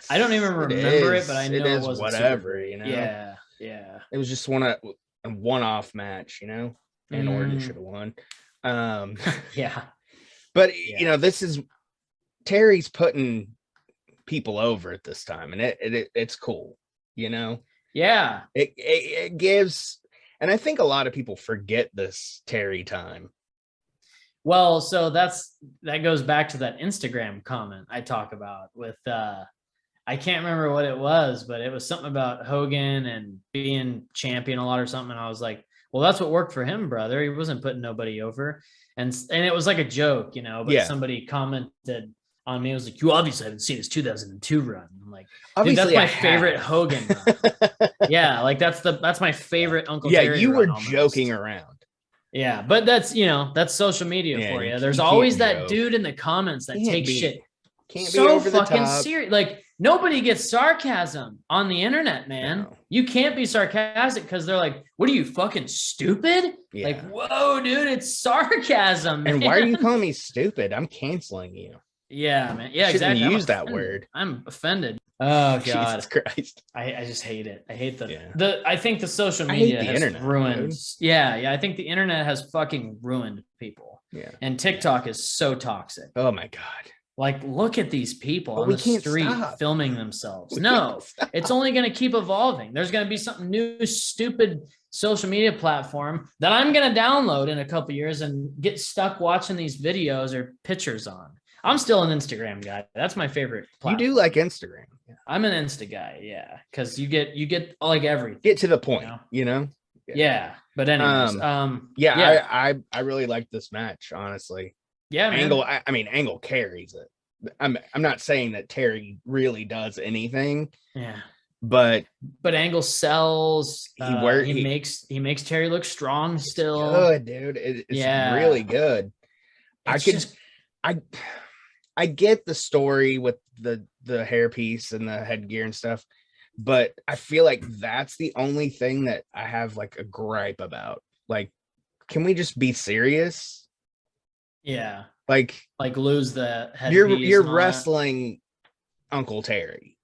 I don't even remember it, but I know it was whatever, Yeah. It was just a one-off match, and Orton should have won. Yeah. But this is Terry's putting people over at this time, and it's cool, Yeah. It gives, and I think a lot of people forget this Terry time. Well, so that goes back to that Instagram comment I talk about with I can't remember what it was, but it was something about Hogan and being champion a lot or something. And I was like, well, that's what worked for him, brother. He wasn't putting nobody over. And it was like a joke, but somebody commented on me. It was like, you obviously haven't seen his 2002 run. I'm like, dude, that's my favorite Hogan run. Yeah, like that's my favorite Uncle Terry. You were joking around. Yeah, but that's that's social media for you. There's always that dude in the comments that takes shit so fucking serious. Like, nobody gets sarcasm on the internet, man. No. You can't be sarcastic because they're like, what are you, fucking stupid? Yeah. Like, whoa, dude, it's sarcasm, man. And why are you calling me stupid? I'm canceling you. Yeah, man. Yeah, exactly. Use that word. I'm offended. Oh God, Jesus Christ! I just hate it. I hate I think the social media has ruined. Dude. Yeah. I think the internet has fucking ruined people. Yeah. And TikTok is so toxic. Oh my God. Like, look at these people on the street filming themselves. It's only going to keep evolving. There's going to be some new stupid social media platform that I'm going to download in a couple years and get stuck watching these videos or pictures on. I'm still an Instagram guy. That's my favorite platform. You do like Instagram. Yeah. I'm an Insta guy, yeah, because you get like everything. Get to the point, Yeah. But anyways, I really like this match, honestly. Yeah, man. Angle carries it. I'm not saying that Terry really does anything. Yeah. But Angle sells. He makes Terry look strong still. Good, dude. It's really good. I get the story with the hairpiece and the headgear and stuff, but I feel like that's the only thing that I have like a gripe about. Like, can we just be serious? Yeah. Like lose the head. You're wrestling Uncle Terry.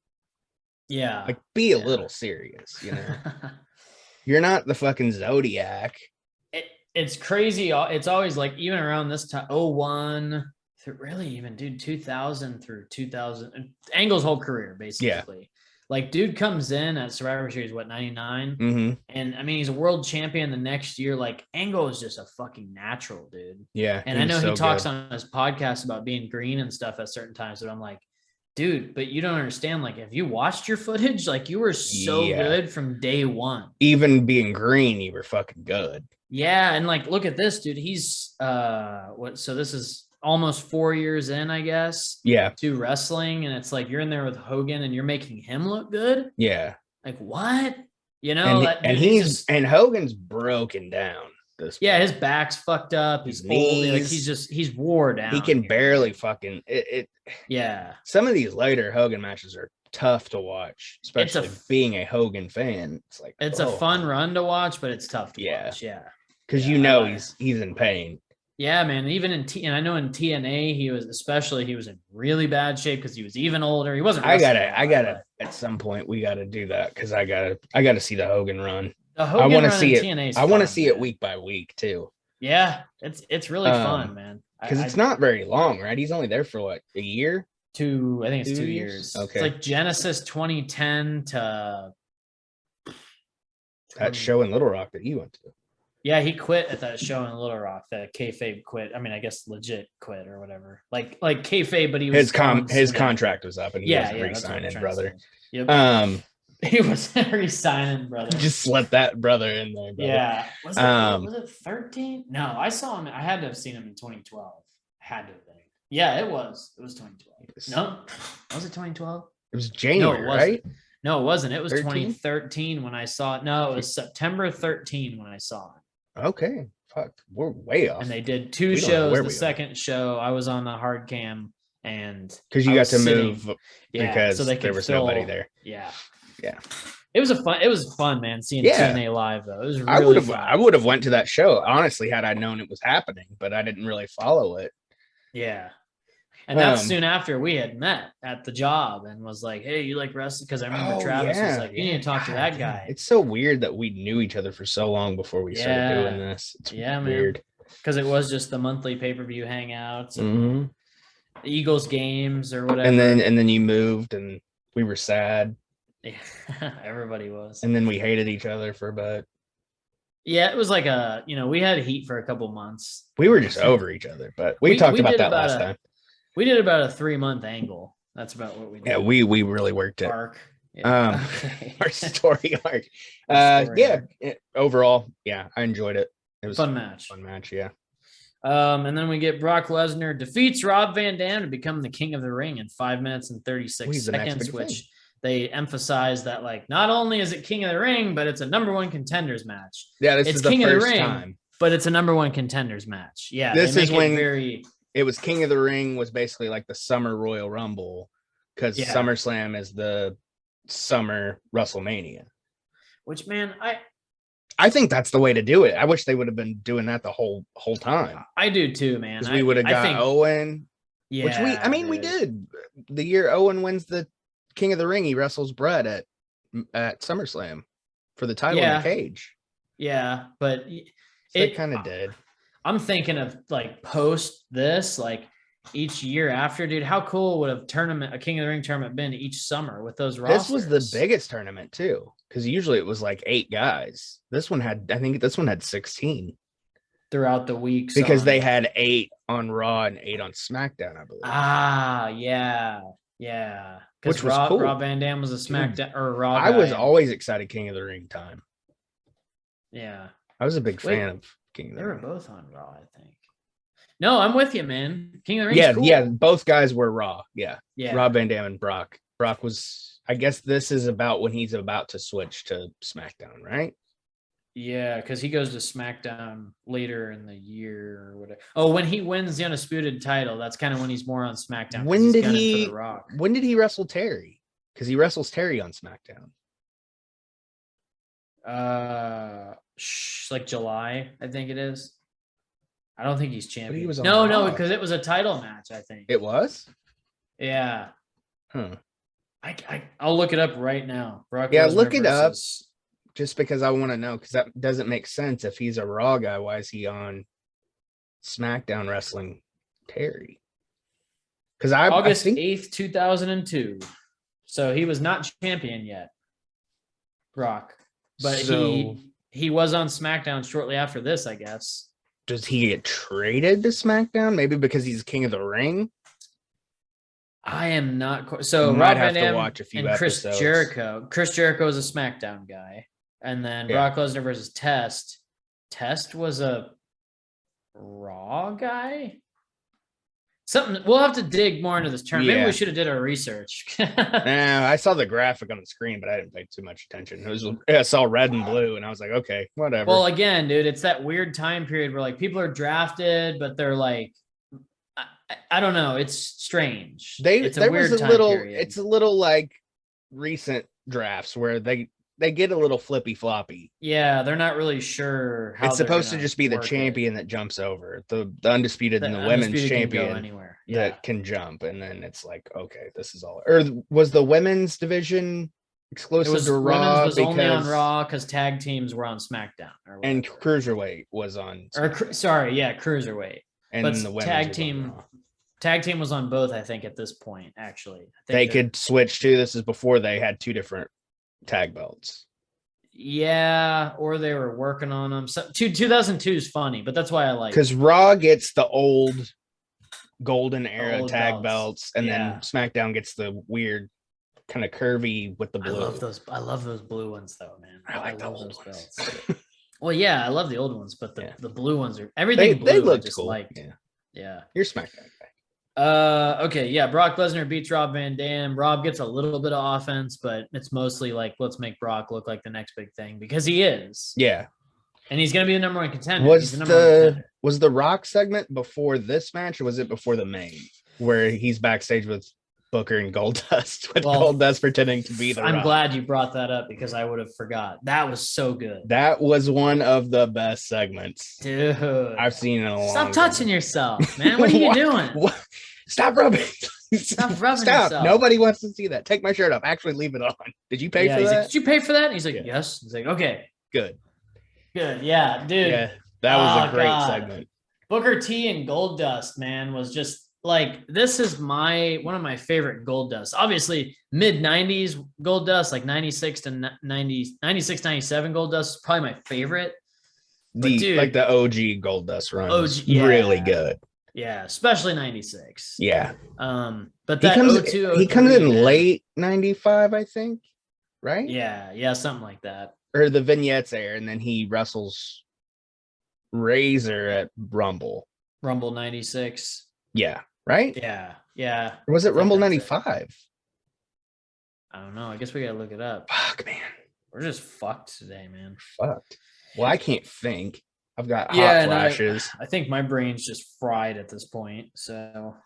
Yeah. Like, be a little serious, You're not the fucking Zodiac. It's crazy. It's always like, even around this time, 01 through really even, dude, 2000 through 2000, Angle's whole career, basically. Yeah. Like, dude comes in at Survivor Series, 99? Mm-hmm. And I mean, he's a world champion the next year. Like, Angle is just a fucking natural, dude. Yeah. And I know he talks on his podcast about being green and stuff at certain times, but I'm like, dude, but you don't understand. Like, have you watched your footage? Like, you were so good from day one. Even being green, you were fucking good. Yeah. And like, look at this, dude. He's so this is almost 4 years in, I guess. Yeah. To wrestling. And it's like, you're in there with Hogan and you're making him look good. Yeah. Like, what? And Hogan's broken down. His back's fucked up. He's old. Like, he's wore down. He can barely fucking it. Yeah. Some of these later Hogan matches are tough to watch, especially being a Hogan fan. It's like, it's a fun run to watch, but it's tough to watch. Yeah. Because he's in pain. Yeah, man. Even and I know in TNA he was in really bad shape because he was even older. He wasn't. I gotta. At some point, we gotta do that because I gotta see the Hogan run. The Hogan I want to run see in it. TNA is I want to fun, see man. it week by week too. Yeah, it's really fun, man. Because it's not very long, right? He's only there for what, a year? I think it's 2 years. Okay. It's like Genesis 2010 to that show in Little Rock that he went to. Yeah, he quit at that show in Little Rock. That kayfabe quit. I mean, I guess legit quit or whatever. Like kayfabe, but he was his contract was up and he wasn't re-signing, brother. Yep. He was re-signing, brother. Just let that brother in there, brother. Yeah. Was it 13? No, I saw him. I had to have seen him in 2012. Had to have been. Yeah, it was. It was 2012. No, was it 2012? It was January, right? No, it wasn't. It was 13? 2013 when I saw it. No, it was September 13 when I saw it. Okay. Fuck. We're way off. And they did 2 shows. The second show, I was on the hard cam and because you got to move because so there was nobody there. Yeah. Yeah. It was fun, man, seeing TNA live though. It was really fun. I would have went to that show, honestly, had I known it was happening, but I didn't really follow it. Yeah. And that's soon after we had met at the job and was like, hey, you like wrestling? Because I remember Travis was like, you need to talk to that guy. It's so weird that we knew each other for so long before we started doing this. It's weird. Because it was just the monthly pay-per-view hangouts and the Eagles games or whatever. And then you moved and we were sad. Yeah, everybody was. And then we hated each other for a bit. Yeah, it was like we had heat for a couple months. We were just over each other, but we talked about that last time. We did about a 3-month angle. That's about what we did. Yeah, we really worked it. Arc. Yeah. Our story arc. Overall, yeah, I enjoyed it. It was fun match. Fun match, yeah. And then we get Brock Lesnar defeats Rob Van Dam to become the king of the ring in 5 minutes and 36 seconds, which they emphasize that like not only is it king of the ring, but it's a number 1 contenders match. Yeah, this is the king first of the ring, time. But it's a number 1 contenders match. Yeah, this is when it was King of the Ring was basically like the Summer Royal Rumble because SummerSlam is the Summer WrestleMania. Which, man, I think that's the way to do it. I wish they would have been doing that the whole time. I do too, man. We would have got Owen. Yeah, which we did. The year Owen wins the King of the Ring, he wrestles Brett at SummerSlam for the title in the cage. Yeah, but it kind of did. I'm thinking of like post this, like each year after, dude. How cool would a King of the Ring tournament been each summer with those rosters? This was the biggest tournament too, because usually it was like 8 guys. I think this one had 16 throughout the weeks because they had 8 on Raw and 8 on SmackDown, I believe. Yeah. Which was cool. Rob Van Dam was a SmackDown or Raw. I was always excited King of the Ring time. Yeah, I was a big fan of King of the Ring. They were both on Raw, I think. No, I'm with you, man. King of the Ring. Yeah, both guys were Raw. Yeah. Yeah. Rob Van Dam and Brock. Brock was, I guess this is about when he's about to switch to SmackDown, right? Yeah, because he goes to SmackDown later in the year or whatever. Oh, when he wins the Undisputed title, that's kind of when he's more on SmackDown. When did he wrestle Terry? Because he wrestles Terry on SmackDown. Like July, I think it is. I don't think he's champion. But he was no, because it was a title match, I think. It was? Yeah. Huh. I'll look it up right now. Brock Lesnar look it up just because I want to know, because that doesn't make sense. If he's a Raw guy, why is he on SmackDown wrestling Terry? Because August 8th, 2002. So he was not champion yet, Brock. But he was on SmackDown shortly after this, I guess. Does he get traded to SmackDown? Maybe because he's King of the Ring? I am not. So might have to watch a few and episodes. Chris Jericho. Chris Jericho is a SmackDown guy. And then Brock Lesnar versus Test. Test was a Raw guy? Something we'll have to dig more into this term. Maybe we should have did our research. I saw the graphic on the screen, but I didn't pay too much attention. I saw red and blue, and I was like, okay, whatever. Well, again, dude, it's that weird time period where like people are drafted, but they're like, I don't know. It's strange. It's a weird time period. It's a little like recent drafts where they they get a little flippy floppy. Yeah, they're not really sure how it's supposed to gonna just be the work champion that jumps over the undisputed and the women's Undisputed can go champion anywhere. that can jump, and then it's like, okay, this is all. Or was the women's division exclusive to Raw? Women's was only on Raw because tag teams were on SmackDown, and Cruiserweight was on. Cruiserweight. And but the tag team was on both, I think, at this point. Actually, they could switch to. This is before they had two different tag belts. Yeah, or they were working on them. So 2002 is funny, but that's why I like, because Raw gets the old golden era old tag belts, and then Yeah. SmackDown gets the weird kind of curvy with the blue. I love those blue ones though, man. I like the love old those ones. belts. Well, yeah, I love the old ones, but the blue ones are everything. They blue, I look just cool. liked. Yeah, you're SmackDown guy. Okay, yeah. Brock Lesnar beats Rob Van Dam. Rob gets a little bit of offense, but it's mostly like, let's make Brock look like the next big thing, because he is. Yeah, and he's gonna be the number one contender. Was the Rock segment before this match, or was it before the main, where he's backstage with Booker and Goldust, with Goldust pretending to be the I'm Rock? glad you brought that up, because I would have forgot. That was so good. That was one of the best segments, dude. I've seen in a long Stop touching yourself, man. What are you doing? What? Stop rubbing. Stop rubbing Stop. yourself. Nobody wants to see that. Take my shirt off. Actually, leave it on. Did you pay for that? Like, did you pay for that? And he's like, yes. He's like, okay. Good. Yeah, dude. Yeah, that was a great segment. Booker T and Goldust, man, was just like, this is one of my favorite Goldust. Obviously, mid 90s Goldust, like 96 to 96, 97 Goldust is probably my favorite. Like the OG Goldust run. Really good. Yeah, especially 96. Yeah. But that he comes in late 95, I think. Right? Yeah, something like that. Or the vignettes air, and then he wrestles Razor at Rumble 96. Yeah, right? Yeah. Or was it Rumble 95? I don't know. I guess we gotta look it up. Fuck, man. We're just fucked today, man. Fucked. Well, I can't think. I've got hot flashes. I think my brain's just fried at this point. So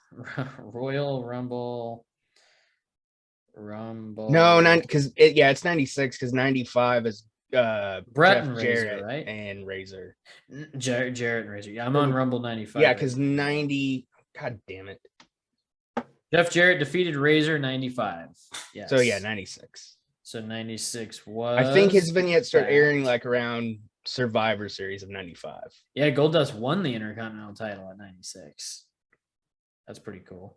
Royal Rumble. No, because it's 96, because 95 is Brett Jeff and Razor, Jarrett, right? And Razor. Jarrett and Razor. Yeah, I'm on Rumble 95. Yeah, because 90. God damn it. Jeff Jarrett defeated Razor 95. Yeah. So yeah, 96. So 96 was. I think his vignettes start airing like around Survivor Series of 95. Yeah, Goldust won the Intercontinental title at 96. That's pretty cool.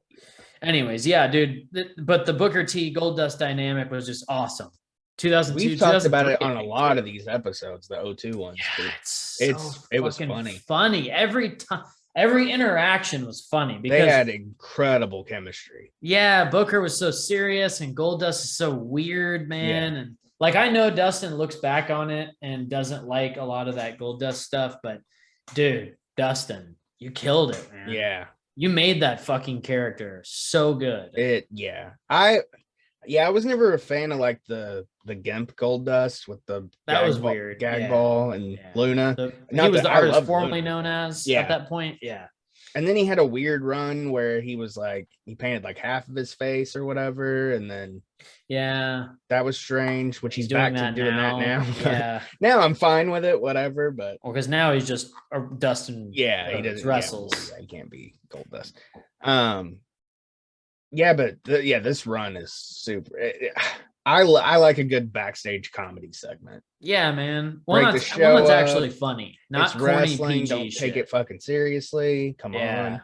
Anyways, yeah, dude. But the Booker T Goldust dynamic was just awesome. 2002. We've talked about it on a lot of these episodes, the 02 ones. Yeah, it was funny. Funny every time. Every interaction was funny because they had incredible chemistry. Yeah, Booker was so serious and Goldust is so weird, man. Yeah. And like, I know Dustin looks back on it and doesn't like a lot of that Goldust stuff, but dude, Dustin, you killed it, man. Yeah. You made that fucking character so good. I was never a fan of like the Gimp Goldust with the weird gag ball and Luna. He was the artist formerly known as at that point. Yeah. And then he had a weird run where he was like, he painted like half of his face or whatever. And then that was strange, which he's back to doing that now. Yeah. Now I'm fine with it, whatever. But because now he's just Dustin. Yeah, he does wrestles. He can't be Goldust. Yeah, but this run is super. I like a good backstage comedy segment. Yeah, man. One that's actually funny, not corny wrestling. PG Don't shit. take it fucking seriously. Come on.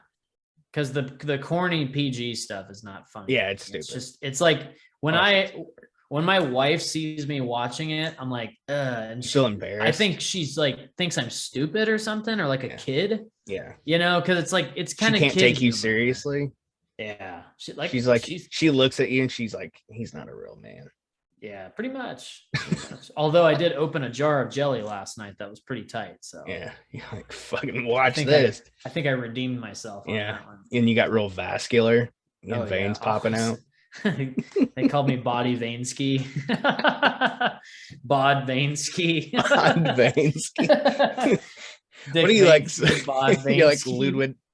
Because the corny PG stuff is not funny. Yeah, it's stupid. It's like when my wife sees me watching it, I'm like, and she's embarrassed. I think she's like thinks I'm stupid or something, or like a kid. Yeah, because it's like it's kind of can't take you seriously. Yeah, she looks at you and she's like, he's not a real man. Yeah, pretty much. Although I did open a jar of jelly last night that was pretty tight. So yeah, you're like, fucking watch this. I think I redeemed myself. On that one. And you got real vascular. You have veins popping out. They called me Body Vainsky. Bod Vainsky. Bod Vainsky. What do you like? You like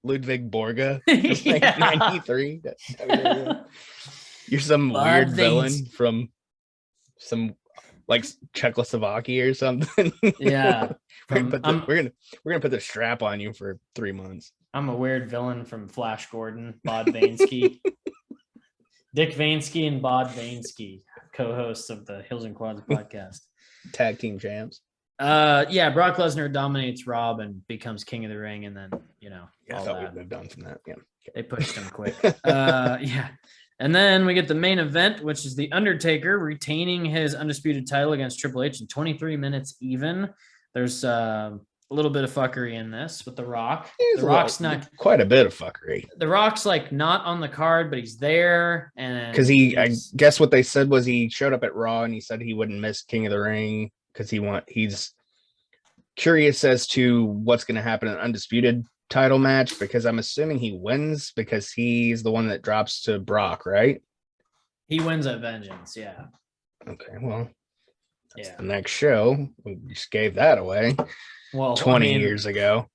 Ludwig Borga? Like 93. You're some weird villain from some like Czechoslovakia or something. Yeah. we're gonna put the strap on you for 3 months. I'm a weird villain from Flash Gordon, Bod Vainsky. Dick Vainsky and Bod Vainsky, co-hosts of the Hills and Quads podcast. Tag team champs. Yeah, Brock Lesnar dominates Rob and becomes king of the ring, and then I thought we'd moved on from that. Yeah, they pushed him quick. Yeah, and then we get the main event, which is the Undertaker retaining his undisputed title against Triple H in 23 minutes even. There's a little bit of fuckery in this with The Rock. The Rock's not quite a bit of fuckery. The Rock's like not on the card, but he's there, and because I guess what they said was he showed up at Raw and he said he wouldn't miss King of the Ring because he's curious as to what's going to happen in an undisputed title match, because I'm assuming he wins because he's the one that drops to Brock, right? He wins at Vengeance, yeah. Okay, well, that's the next show. We just gave that away. Well, 20 years ago.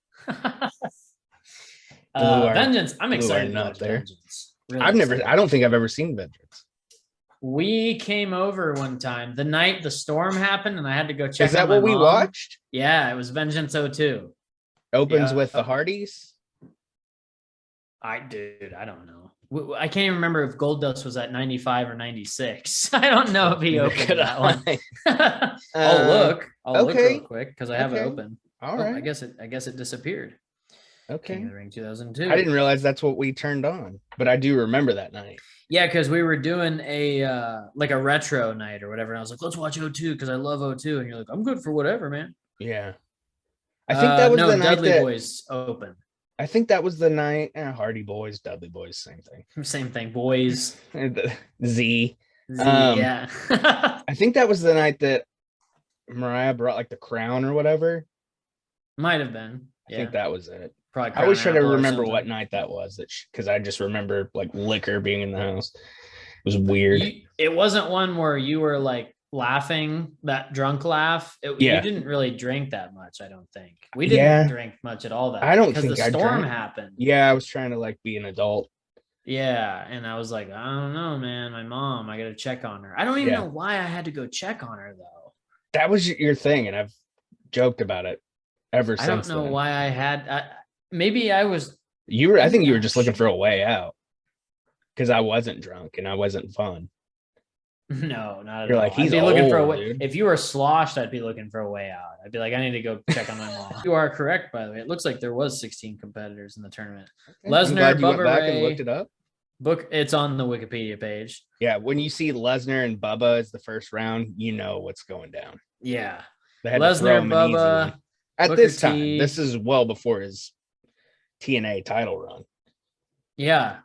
Vengeance. I'm excited about Vengeance. Really I don't think I've ever seen Vengeance. We came over one time the night the storm happened, and I had to go check. Is that what we watched? Yeah, it was Vengeance 02. Opens with the Hardys. I don't know. I can't even remember if Goldust was at 95 or 96. I don't know if he opened that one. I'll look real quick because I have it open. All right. I guess it disappeared. Okay. King of the Ring 2002. I didn't realize that's what we turned on, but I do remember that night. Yeah, because we were doing a like a retro night or whatever, and I was like, "Let's watch 02 because I love 02," and you're like, "I'm good for whatever, man." Yeah. I think that was the night Dudley Boys open. I think that was the night. Hardy Boys, Dudley Boys, same thing. Same thing, boys. Z. Yeah. I think that was the night that Mariah brought like the crown or whatever. Might have been. I think that was it. Probably. I always try to remember what night that was, because I just remember like liquor being in the house. It was weird. It wasn't one where you were like laughing, that drunk laugh. You didn't really drink that much, I don't think. We didn't drink much at all that. I don't think because the storm happened. Yeah, I was trying to like be an adult. Yeah, and I was like, I don't know, man. My mom, I got to check on her. I don't even know why I had to go check on her though. That was your thing, and I've joked about it ever since. I don't know why I had. Maybe I was. I think you were just looking for a way out, because I wasn't drunk and I wasn't fun. No, not at You're all. like, he's I'd be looking for a old, way. dude. If you were sloshed, I'd be looking for a way out. I'd be like, I need to go check on my mom. You are correct, by the way. It looks like there was 16 competitors in the tournament. Lesnar, Bubba Ray, and looked it up. It's on the Wikipedia page. Yeah, when you see Lesnar and Bubba as the first round, you know what's going down. Yeah, they had Lesnar, Bubba. At Booker this time, T. this is well before his TNA title run. Yeah.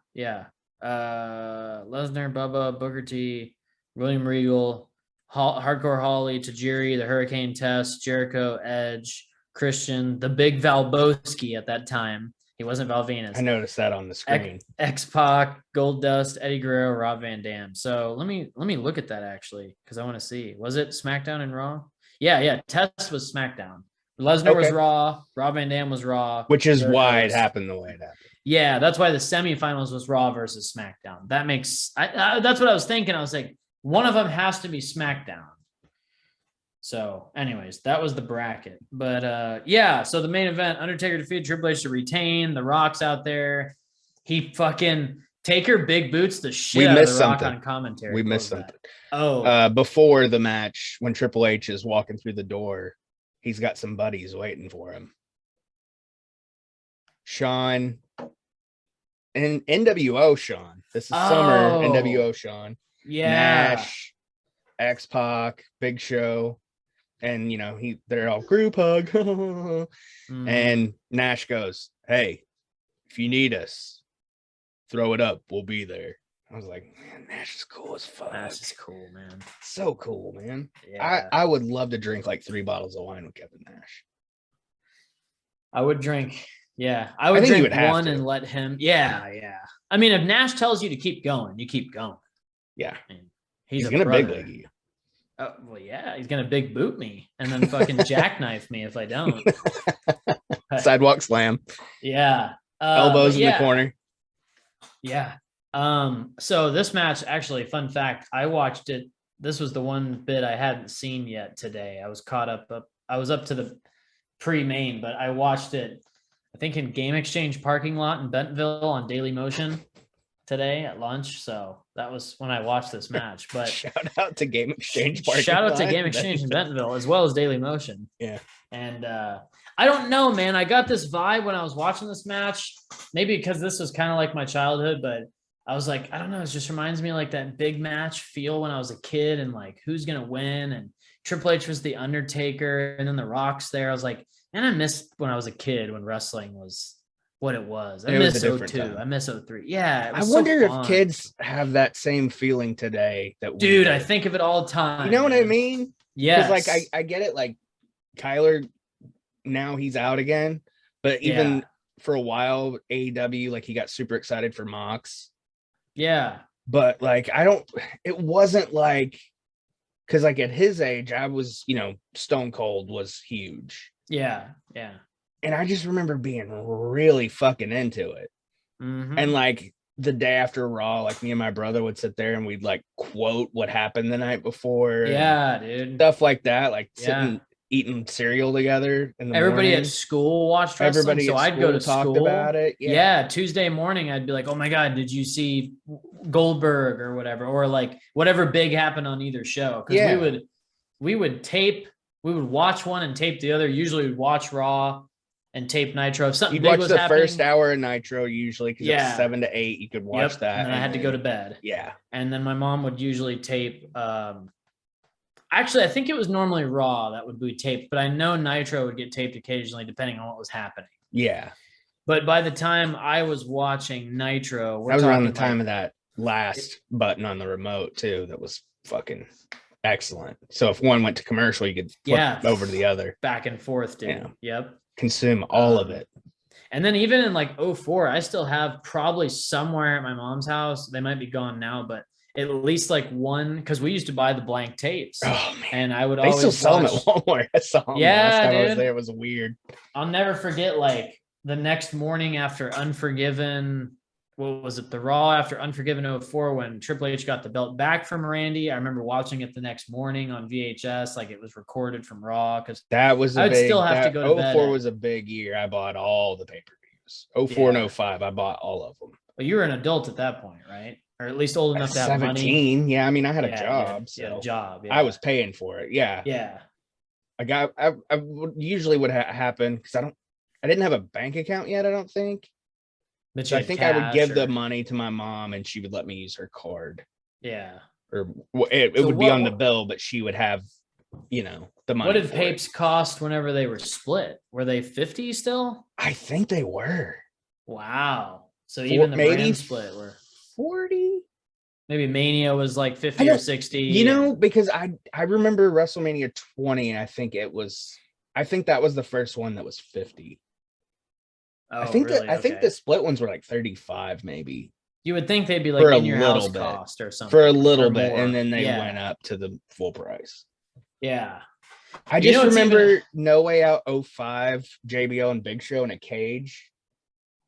Lesnar, Bubba, Booker T, William Regal, Hardcore Holly, Tajiri, the Hurricane Test, Jericho, Edge, Christian, the Big Valboski at that time. He wasn't Val Venus. I noticed that on the screen. X-Pac, Goldust, Eddie Guerrero, Rob Van Dam. So let me look at that actually, because I want to see. Was it SmackDown and Raw? Yeah. Test was SmackDown. Lesnar was Raw. Rob Van Dam was Raw. Which is why it happened the way it happened. Yeah, that's why the semifinals was Raw versus SmackDown. That makes that's what I was thinking. I was like, one of them has to be SmackDown. So, anyways, that was the bracket. But so the main event, Undertaker defeated Triple H to retain. The Rock's out there. He fucking Taker big boots the shit out of the Rock on commentary. We missed something. Oh. Before the match, when Triple H is walking through the door, he's got some buddies waiting for him. Sean and NWO Sean. This is summer NWO Sean. Yeah. Nash, X-Pac, Big Show. And they're all group hug. And Nash goes, "Hey, if you need us, throw it up. We'll be there." I was like, man, Nash is cool as fuck. Nash is cool, man. So cool, man. Yeah. I would love to drink like 3 bottles of wine with Kevin Nash. I would drink. Yeah. I would drink one and let him. Yeah. I mean, if Nash tells you to keep going, you keep going. Yeah. I mean, he's gonna big league you. Oh, well, yeah, he's gonna big boot me and then fucking jackknife me if I don't. Sidewalk slam. Yeah. Elbows in the corner. Yeah. So this match, actually, fun fact, I watched it this was the one bit I hadn't seen yet today. I was caught up. I was up to the pre-main, but I watched it, I think in Game Exchange parking lot in Bentonville on Daily Motion today at lunch. So that was when I watched this match. But shout out to Game Exchange parking shout out lot to Game Exchange in Bentonville as well as Daily Motion. Yeah. And I don't know, man. I got this vibe when I was watching this match, maybe because this was kind of like my childhood, but I was like, I don't know. It just reminds me of like that big match feel when I was a kid and like who's going to win. And Triple H was the Undertaker and then the Rock's there. I was like, and I missed when I was a kid when wrestling was what it was. I miss 02. I miss 03. Yeah. I wonder if kids have that same feeling today. Dude, I think of it all the time. You know what I mean? Yeah. Like I get it. Like Kyler, now he's out again, but even for a while, AEW, like he got super excited for Mox. Yeah. But like, it wasn't like, cause like at his age, I was, Stone Cold was huge. Yeah. Yeah. And I just remember being really fucking into it. Mm-hmm. And like the day after Raw, like me and my brother would sit there and we'd like quote what happened the night before. Yeah, dude. Stuff like that. Like sitting, eating cereal together. Everybody at school watched wrestling. Everybody so I'd go to talked school about it. Yeah. Tuesday morning, I'd be like, oh my God, did you see Goldberg or whatever? Or like whatever big happened on either show. Because we would watch one and tape the other. Usually we'd watch Raw and tape Nitro. If something You'd big watch was the happening, first hour of Nitro usually because it's 7 to 8. You could watch that. And then I had to go to bed. Yeah. And then my mom would usually tape. Actually, I think it was normally Raw that would be taped, but I know Nitro would get taped occasionally depending on what was happening. Yeah. But by the time I was watching Nitro, that was around the time of that last button on the remote too. That was fucking excellent. So if one went to commercial, you could flip over to the other. Back and forth, dude. Yeah. Yep. Consume all of it. And then even in like 04, I still have probably somewhere at my mom's house. They might be gone now, but at least like one, because we used to buy the blank tapes. Oh man. And I would always still sell them at Walmart. I saw them last time I was there. It was weird. I'll never forget like the next morning after Unforgiven. What was it? The Raw after Unforgiven 04 when Triple H got the belt back from Randy. I remember watching it the next morning on VHS, like it was recorded from Raw. Because that was I would still have to go to bed. 04 was a big year. I bought all the pay-per-views. 04 and 05, I bought all of them. Well, you were an adult at that point, right? Or at least old enough to have 17. money. Yeah, I mean, I had a job. A job. Yeah. I was paying for it. Yeah. Yeah. I usually would happen because I didn't have a bank account yet. I don't think. So I think I would give the money to my mom and she would let me use her card. Yeah. Or it would be on the bill, but she would have, the money. What did papes cost whenever they were split? Were they 50 still? I think they were. Wow. So even the brand split were 40. Maybe Mania was like 50 or 60. Because I remember WrestleMania 20. And I think that was the first one that was 50. Oh, I think really? I think the split ones were like 35, maybe. You would think they'd be like in your house cost or something. For a little bit, and then they went up to the full price. Yeah. I just remember No Way Out 05, JBL and Big Show in a cage.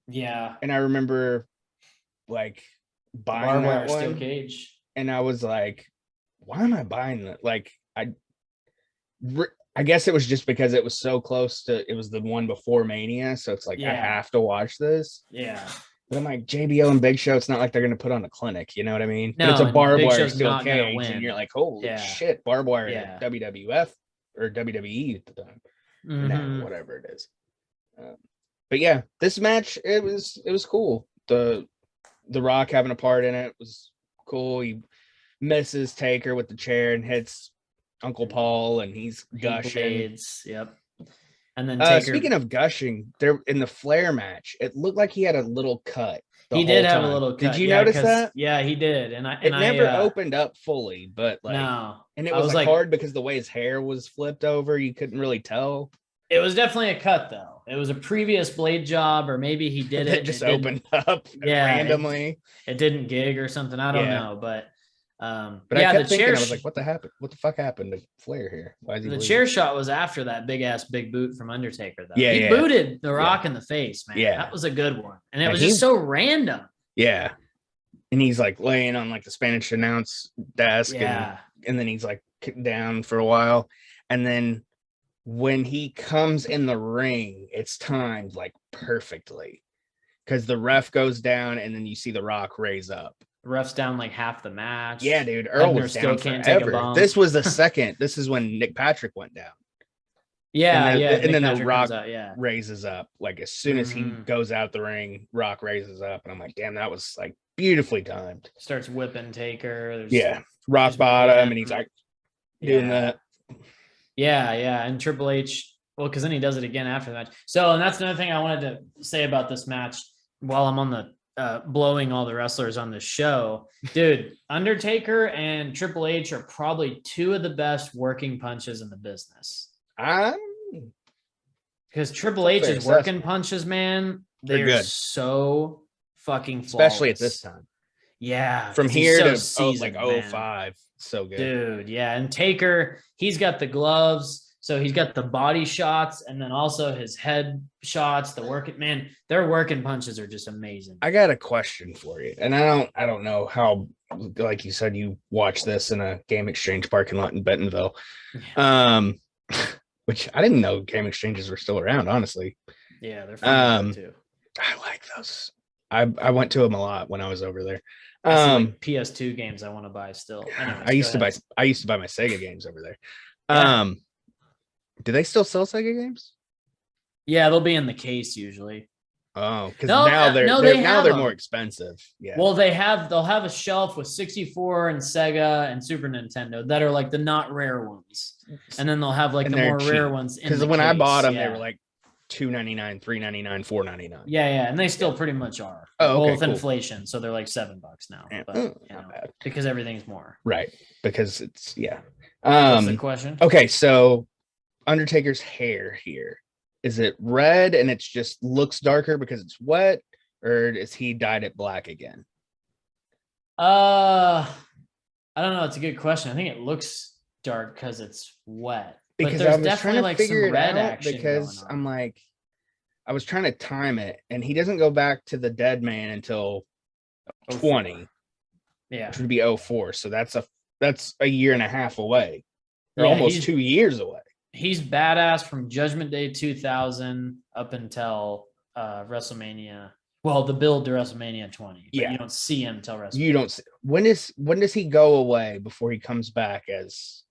Yeah. And I remember like buying that one. Steel cage. And I was like, why am I buying that? Like I guess it was just because it was so close to, it was the one before Mania. So it's like, I have to watch this. Yeah. But I'm like, JBL and Big Show, it's not like they're going to put on a clinic. You know what I mean? No, but it's a barbed wire steel cage. And you're like, holy shit, barbed wire WWF or WWE at the time. Now, whatever it is. But yeah, this match, it was cool. The Rock having a part in it was cool. He misses Taker with the chair and hits Uncle Paul, and he's gushing. Yep. And then Taker, speaking of gushing, there in the Flair match, it looked like he had a little cut. He did have a little cut. Did you notice that? Yeah, he did. And it never opened up fully, but like, no. And it was like hard because the way his hair was flipped over, you couldn't really tell. It was definitely a cut, though. It was a previous blade job, or maybe he did it. It just opened up randomly. It didn't gig or something. I don't know, but I kept thinking, I was like, what the fuck happened to Flair here? Why is he bleeding? Chair shot was after that big boot from Undertaker, though. Yeah, he booted The Rock in the face, man. Yeah. That was a good one. And it was just so random. Yeah. And he's like laying on like the Spanish announce desk. Yeah. and then he's like down for a while. And then when he comes in the ring, it's timed like perfectly because the ref goes down and then you see The Rock raise up. The ref's down like half the match. Yeah, dude. Earl was down forever. This was the second. This is when Nick Patrick went down. Yeah, and then Patrick The Rock out, raises up. Like as soon as he goes out the ring, Rock raises up, and I'm like, damn, that was like beautifully timed. Starts whipping Taker. Rock bottom, and he's like doing that. Yeah, and Triple H. Well, because then he does it again after the match. So, and that's another thing I wanted to say about this match while I'm on the blowing all the wrestlers on the show, dude. Undertaker and Triple H are probably two of the best working punches in the business. Because Triple H's working punches, man, they're good. So fucking flawless. Especially at this time. Yeah. From here to seasoned, 05. So good. Dude, yeah. And Taker, he's got the gloves, so he's got the body shots and then also his head shots, their working punches are just amazing. I got a question for you. And I don't know how, like you said, you watched this in a Game Exchange parking lot in Bentonville. Yeah. Which I didn't know Game Exchanges were still around, honestly. Yeah, they're fun too. I like those. I went to them a lot when I was over there. Like PS2 games I want to buy still. Anyways, I used to buy my Sega games over there. Yeah. Do they still sell Sega games? Yeah, they'll be in the case usually. Oh, because now they're more expensive. Yeah. Well, they'll have a shelf with 64 and Sega and Super Nintendo that are like the not rare ones, and then they'll have like the more rare ones. Because when I bought them, they were like $2.99, $3.99, $4.99. Yeah, and they still pretty much are. Oh, okay, with inflation, so they're like $7 now. But because everything's more. Right, because it's What's the question? Okay, so Undertaker's hair here. Is it red and it just looks darker because it's wet, or is he dyed it black again? I don't know. It's a good question. I think it looks dark because it's wet. Because I was definitely trying to figure it out because I'm like, I was trying to time it, and he doesn't go back to the Dead Man until 20. Yeah, which would be 04. So that's a year and a half away, or almost 2 years away. He's badass from Judgment Day 2000 up until WrestleMania. Well, the build to WrestleMania 20. But you don't see him until WrestleMania. You don't see. When does he go away before he comes back as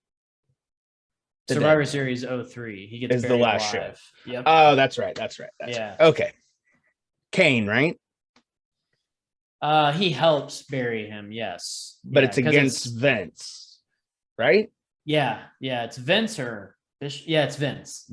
Survivor Series 03? He gets the last show. Yep. Oh, that's right. Okay. Kane, right? He helps bury him. Yes, but it's against Vince, right? Yeah. It's Vince or. Yeah, it's Vince.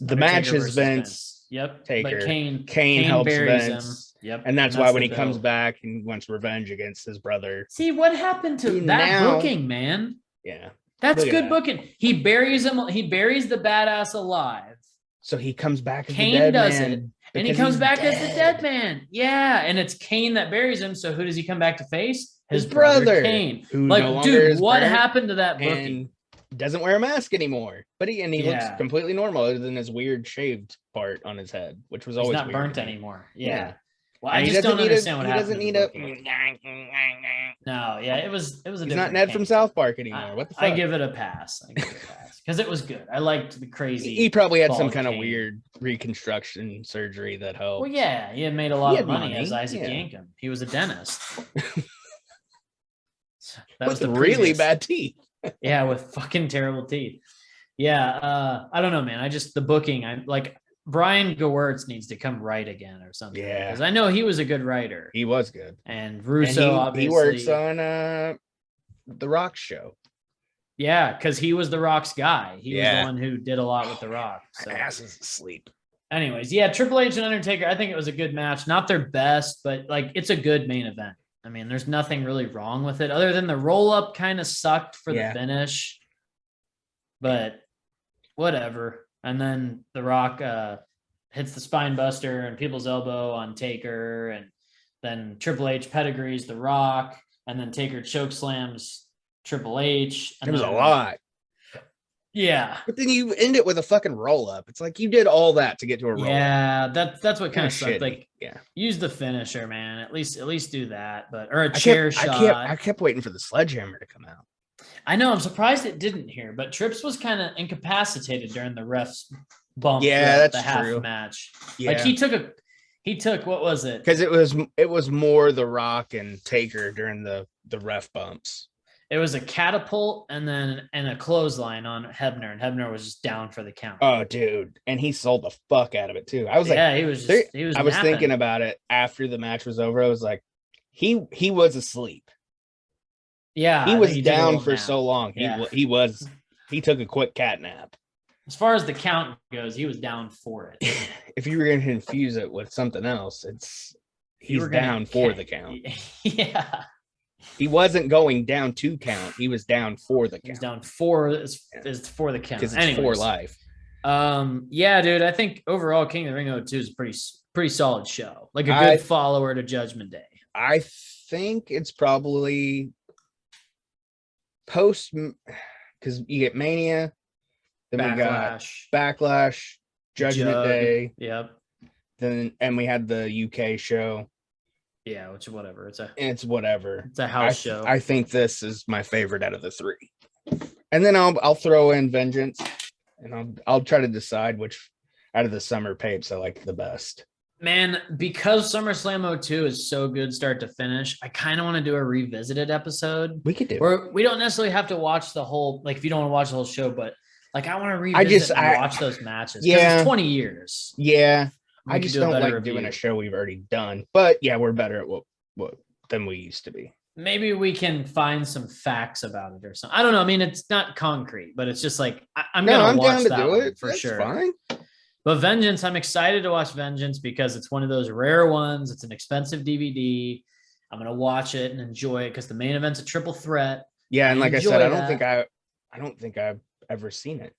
The match is Vince. Yep. Taker. But Kane helps Vince. Him. Yep. And that's why when he comes back and wants revenge against his brother. See what happened to that booking, man? Yeah. That's good booking. He buries him. He buries the badass alive. So he comes back as Kane the dead does man it. And he comes back as the dead man. Yeah. And it's Kane that buries him. So who does he come back to face? His brother Kane. Dude, what happened to that booking? Doesn't wear a mask anymore, but he looks completely normal other than his weird shaved part on his head, which was always not burnt anymore. Yeah. Well, and I just don't understand what happened. He doesn't need No, yeah, it was a. He's not Ned from South Park anymore. What the fuck? I give it a pass because it was good. I liked the crazy. He probably had some kind of weird reconstruction surgery that helped. Well, yeah, he had made a lot of money as Isaac Yankem. He was a dentist. That was the really bad teeth. Yeah, with fucking terrible teeth. Yeah, I don't know, man. The booking. I'm like Brian Gewirtz needs to come write again or something. Yeah, because I know he was a good writer. He was good. And Russo, obviously, he works on the Rock show. Yeah, because he was the Rock's guy. He was the one who did a lot with the Rock. So. My ass is asleep. Anyways, Triple H and Undertaker. I think it was a good match. Not their best, but like it's a good main event. I mean, there's nothing really wrong with it other than the roll up kind of sucked for the finish, but whatever. And then the Rock hits the spine buster and people's elbow on Taker. And then Triple H pedigrees the Rock, and then Taker choke slams Triple H. And it was a lot. Yeah. But then you end it with a fucking roll up. It's like you did all that to get to a roll up. Yeah, that's what kind of sucked. Shitty. Like, use the finisher, man. At least do that. But or a chair shot. I kept waiting for the sledgehammer to come out. I know. I'm surprised it didn't here, but Trips was kind of incapacitated during the refs bump. Yeah, throughout that's the half true. match. Yeah. Like he took what was it? Because it was more The Rock and Taker during the ref bumps. It was a catapult and a clothesline on Hebner, and Hebner was just down for the count. Oh, dude, and he sold the fuck out of it too. I was yeah, like, he was. I was thinking about it after the match was over. I was like, he was asleep. Yeah, he was down for so long. Yeah. He took a quick cat nap. As far as the count goes, he was down for it. If you were going to confuse it with something else, he's down for the count. Yeah. He wasn't going down to count. He was down for the count. He was down for for the count. Because it's for life. Yeah, dude. I think overall King of the Ring 02 is a pretty solid show. Like a good follower to Judgment Day. I think it's probably post, because you get Mania, then we got Backlash, Judgment Day. Yep. And we had the UK show. Yeah, which whatever. It's whatever. It's a house show. I think this is my favorite out of the three. And then I'll throw in Vengeance, and I'll try to decide which out of the summer papes I like the best. Man, because SummerSlam 02 is so good start to finish, I kind of want to do a revisited episode. We could do. Where we don't necessarily have to watch the whole, like if you don't want to watch the whole show, but like I want to revisit and watch those matches. Yeah, it's 20 years. Yeah. I just don't like doing a show we've already done. But yeah, we're better at what than we used to be. Maybe we can find some facts about it or something. I don't know. I mean, it's not concrete, but it's just like I'm gonna watch that one for sure. Fine. But Vengeance, I'm excited to watch Vengeance because it's one of those rare ones. It's an expensive DVD. I'm gonna watch it and enjoy it because the main event's a triple threat. Yeah, and like I said, I don't think I've ever seen it.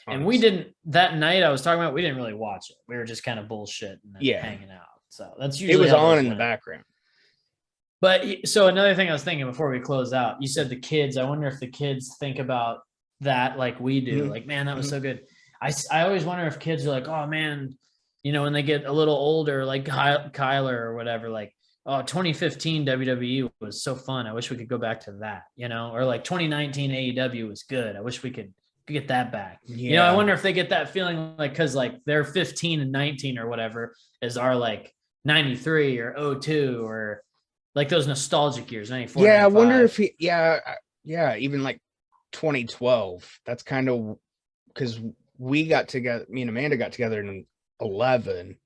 And we didn't that night I was talking about, we didn't really watch it. We were just kind of bullshit and hanging out. So that's usually it was on in the background. But so another thing I was thinking before we close out, you said the kids. I wonder if the kids think about that like we do. Mm-hmm. Like, man, that was so good. I always wonder if kids are like, oh man, you know, when they get a little older, like Kyler or whatever, like, oh, 2015 WWE was so fun. I wish we could go back to that, you know, or like 2019 AEW was good. I wish we could get that back. Yeah. You know, I wonder if they get that feeling like, cause like they're 15 and 19 or whatever is our like 93 or 02 or like those nostalgic years, 94. Yeah. 95. I wonder if even like 2012, that's kind of because we got together, me and Amanda got together in 11,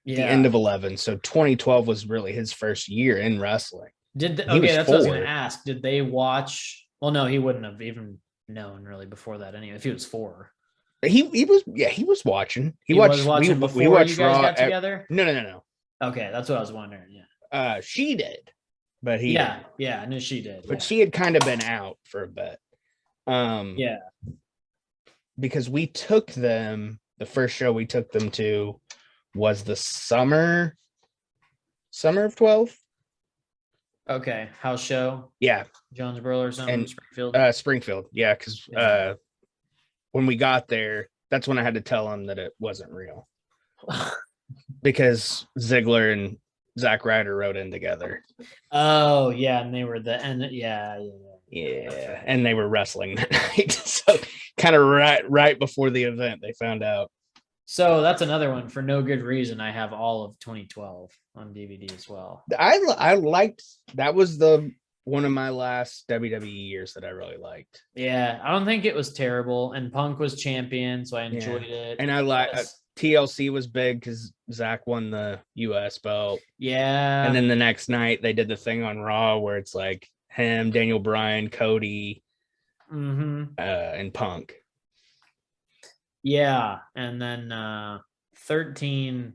the end of 11. So 2012 was really his first year in wrestling. That's what I was going to ask. Did they watch? Well, no, he wouldn't have even known really before that anyway. If he was 4, he was watching. He watched before we watched you guys got together. No. Okay, that's what I was wondering. Yeah. She did, but he yeah, I knew she did. But she had kind of been out for a bit. Yeah. Because we took them, the first show we took them to was the summer of 12. Okay, house show. Yeah, Jonesboro or something. And, Springfield. Springfield. Yeah, because when we got there, that's when I had to tell them that it wasn't real, because Ziggler and Zack Ryder rode in together. Oh yeah, and they were yeah, and they were wrestling that night. So kind of right before the event, they found out. So that's another one. For no good reason, I have all of 2012 on DVD as well. I liked that. Was one of my last WWE years that I really liked. Yeah, I don't think it was terrible, and Punk was champion, so I enjoyed it. And I like TLC was big because Zach won the US belt. Yeah, and then the next night they did the thing on Raw where it's like him, Daniel Bryan, Cody, and Punk. Yeah, and then 13,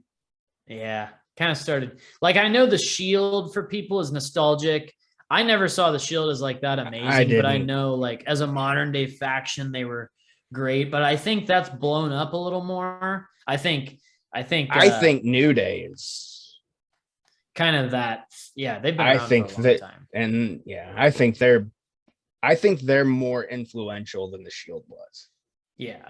kind of started. Like, I know the Shield for people is nostalgic. I never saw the Shield as like that amazing, but I know like as a modern day faction they were great. But I think that's blown up a little more. I think New Day is kind of that. Yeah, they've been around for a long time. And I think they're more influential than the Shield was. Yeah.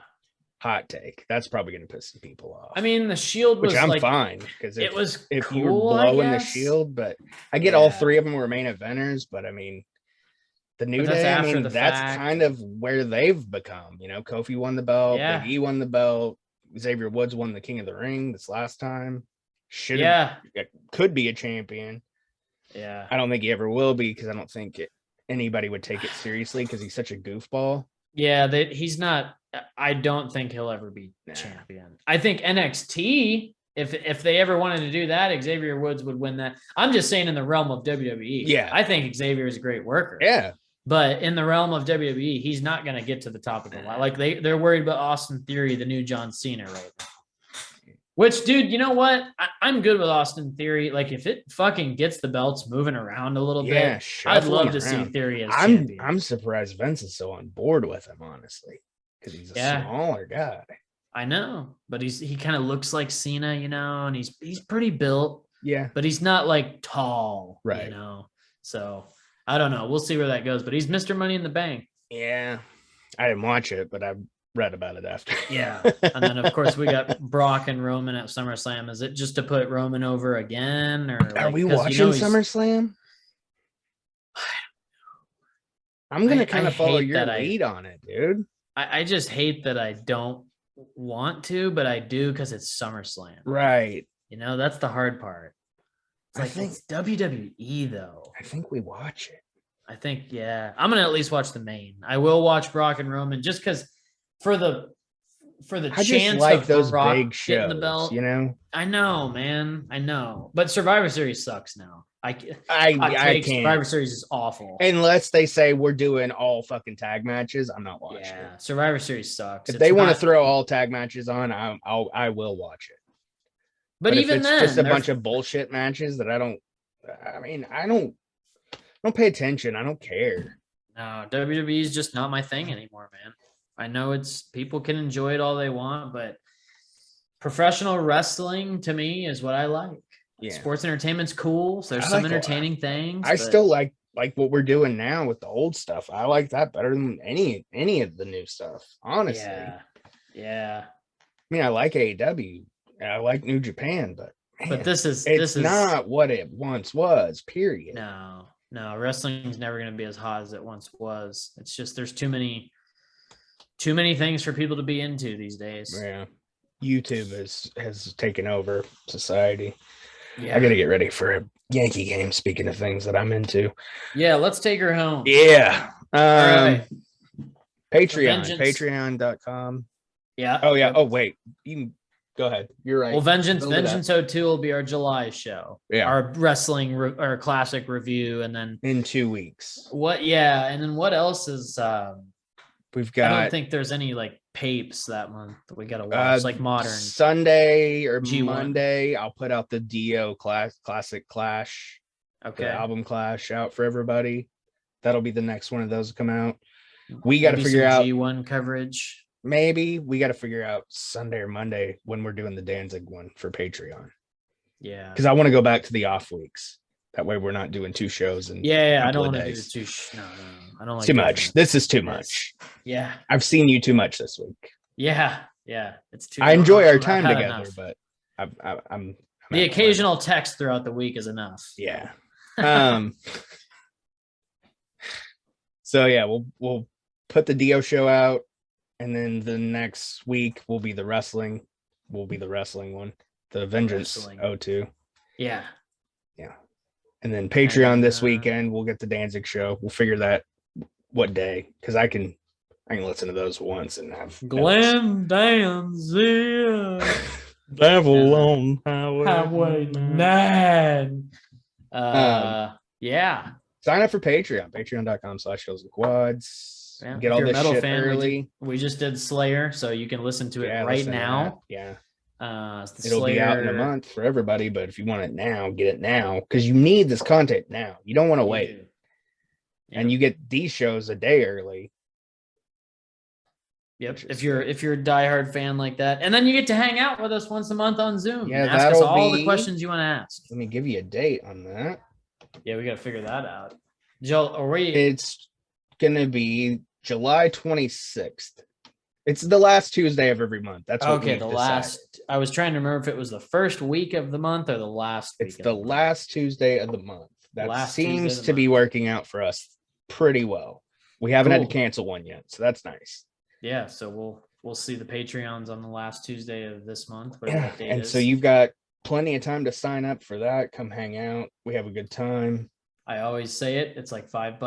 Hot take. That's probably going to piss some people off. I mean, the Shield was, which I'm fine because it was if cool, you were blowing the Shield, but I get all three of them were main eventers. But I mean, The New But that's Day, I after mean, the that's fact. kind of where they've become. You know, Kofi won the belt, Yeah. Big E won the belt, Xavier Woods won the King of the Ring this last time. Could be a champion. Yeah. I don't think he ever will be because I don't think anybody would take it seriously because he's such a goofball. Yeah, he's not. I don't think he'll ever be champion. I think NXT, if they ever wanted to do that, Xavier Woods would win that. I'm just saying in the realm of WWE. Yeah. I think Xavier is a great worker. Yeah. But in the realm of WWE, he's not going to get to the top of the line. Like they're worried about Austin Theory, the new John Cena right now. Which, dude, you know what? I'm good with Austin Theory. Like, if it fucking gets the belts moving around a little bit, I'd love to see Theory as champion. I'm surprised Vince is so on board with him, honestly, because he's a smaller guy. I know, but he kind of looks like Cena, you know, and he's pretty built. Yeah, but he's not like tall, right? You know, so I don't know. We'll see where that goes. But he's Mr. Money in the Bank. Yeah, I didn't watch it, but I read about it after. Yeah, and then of course we got Brock and Roman at SummerSlam. Is it just to put Roman over again, or are we watching SummerSlam? I'm gonna kind of follow your lead on it, dude. I just hate that I don't want to, but I do because it's SummerSlam. Right. You know, that's the hard part. It's WWE though. I think we watch it. I think, yeah. I'm gonna at least watch the main. I will watch Brock and Roman just because for the chance like of those Brock big shows, getting the belt. You know? I know, man. I know. But Survivor Series sucks now. I can't. Survivor Series is awful. Unless they say we're doing all fucking tag matches, I'm not watching it. Survivor Series sucks. If they want to throw all tag matches on, I will watch it. But even if it's then, just a bunch of bullshit matches that I don't pay attention. I don't care. No, WWE is just not my thing anymore, man. I know people can enjoy it all they want, but professional wrestling to me is what I like. Yeah. Sports entertainment's cool. So there's some entertaining things. I still like what we're doing now with the old stuff. I like that better than any of the new stuff, honestly. Yeah. I mean, I like AEW. I like New Japan, but this is not what it once was, period. No, wrestling's never going to be as hot as it once was. It's just there's too many things for people to be into these days. Yeah. YouTube has taken over society. Yeah. I got to get ready for a Yankee game, speaking of things that I'm into. Yeah, let's take her home. Yeah. All right. Patreon.com. Yeah. Oh, yeah. Oh, wait. You can go ahead. You're right. Well, Vengeance 02 will be our July show. Yeah. Our wrestling, our classic review. And then in 2 weeks. And then what else is, we've got, I don't think there's any like papes that month that we got to watch, like modern. Sunday or G1. Monday, I'll put out the Dio Classic Clash. Okay. The album Clash out for everybody. That'll be the next one of those to come out. We got to figure out G1 coverage. Maybe we got to figure out Sunday or Monday when we're doing the Danzig one for Patreon. Yeah. Because I want to go back to the off weeks. That way we're not doing 2 shows. And I don't want to do the 2. No. I don't like too much. This is too much. Yeah. I've seen you too much this week. Yeah. It's too. I enjoy our time together, but I'm the occasional text throughout the week is enough. Yeah. So yeah, we'll put the Dio show out, and then the next week will be the wrestling. Will be the wrestling one, the Vengeance 02. Yeah. And then Patreon this weekend, we'll get the Danzig show. We'll figure that what day, because I can listen to those once and have Glenn Danzig. Devil on Highway 9. Yeah. Sign up for Patreon, patreon.com/Heels and Quads. Yeah. Get all this shit early. We just did Slayer, so you can listen to it right now. Yeah. It'll be out in a month for everybody, but if you want it now, get it now, because you need this content now. You don't want to wait. Yeah. And you get these shows a day early. Yep. If you're a diehard fan like that, and then you get to hang out with us once a month on Zoom. Yeah, and ask us all the questions you want to ask. Let me give you a date on that. Yeah, we got to figure that out. Joe, It's gonna be July 26th. It's the last Tuesday of every month. That's what okay. The last. I was trying to remember if it was the first week of the month or the last week. It's the last Tuesday of the month. That seems to be working out for us pretty well. We haven't had to cancel one yet, so that's nice. Yeah, so we'll see the Patreons on the last Tuesday of this month. Yeah, and so you've got plenty of time to sign up for that. Come hang out. We have a good time. I always say it. It's like $5.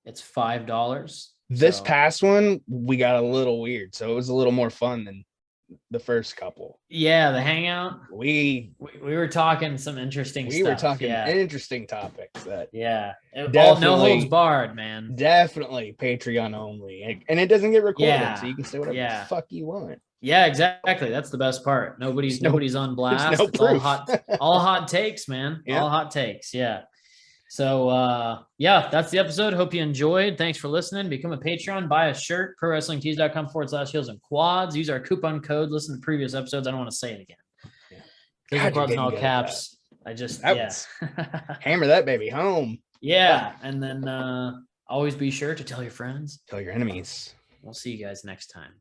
It's $5. This past one, we got a little weird, so it was a little more fun than the first couple. Yeah, the hangout. We were talking some interesting stuff. We were talking interesting topics that no holds barred, man. Definitely Patreon only. And it doesn't get recorded, so you can say whatever the fuck you want. Yeah, exactly. That's the best part. Nobody's on blast. No it's proof. all hot takes, man. Yeah. All hot takes. Yeah. So that's the episode. Hope you enjoyed. Thanks for listening. Become a Patreon, buy a shirt, prowrestlingtees.com/heels and quads. Use our coupon code. Listen to previous episodes. I don't want to say it again. Heels and quads in all caps. Hammer that baby home. Yeah. And then always be sure to tell your friends. Tell your enemies. We'll see you guys next time.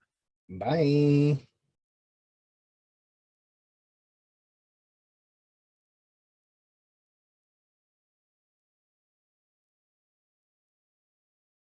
Bye.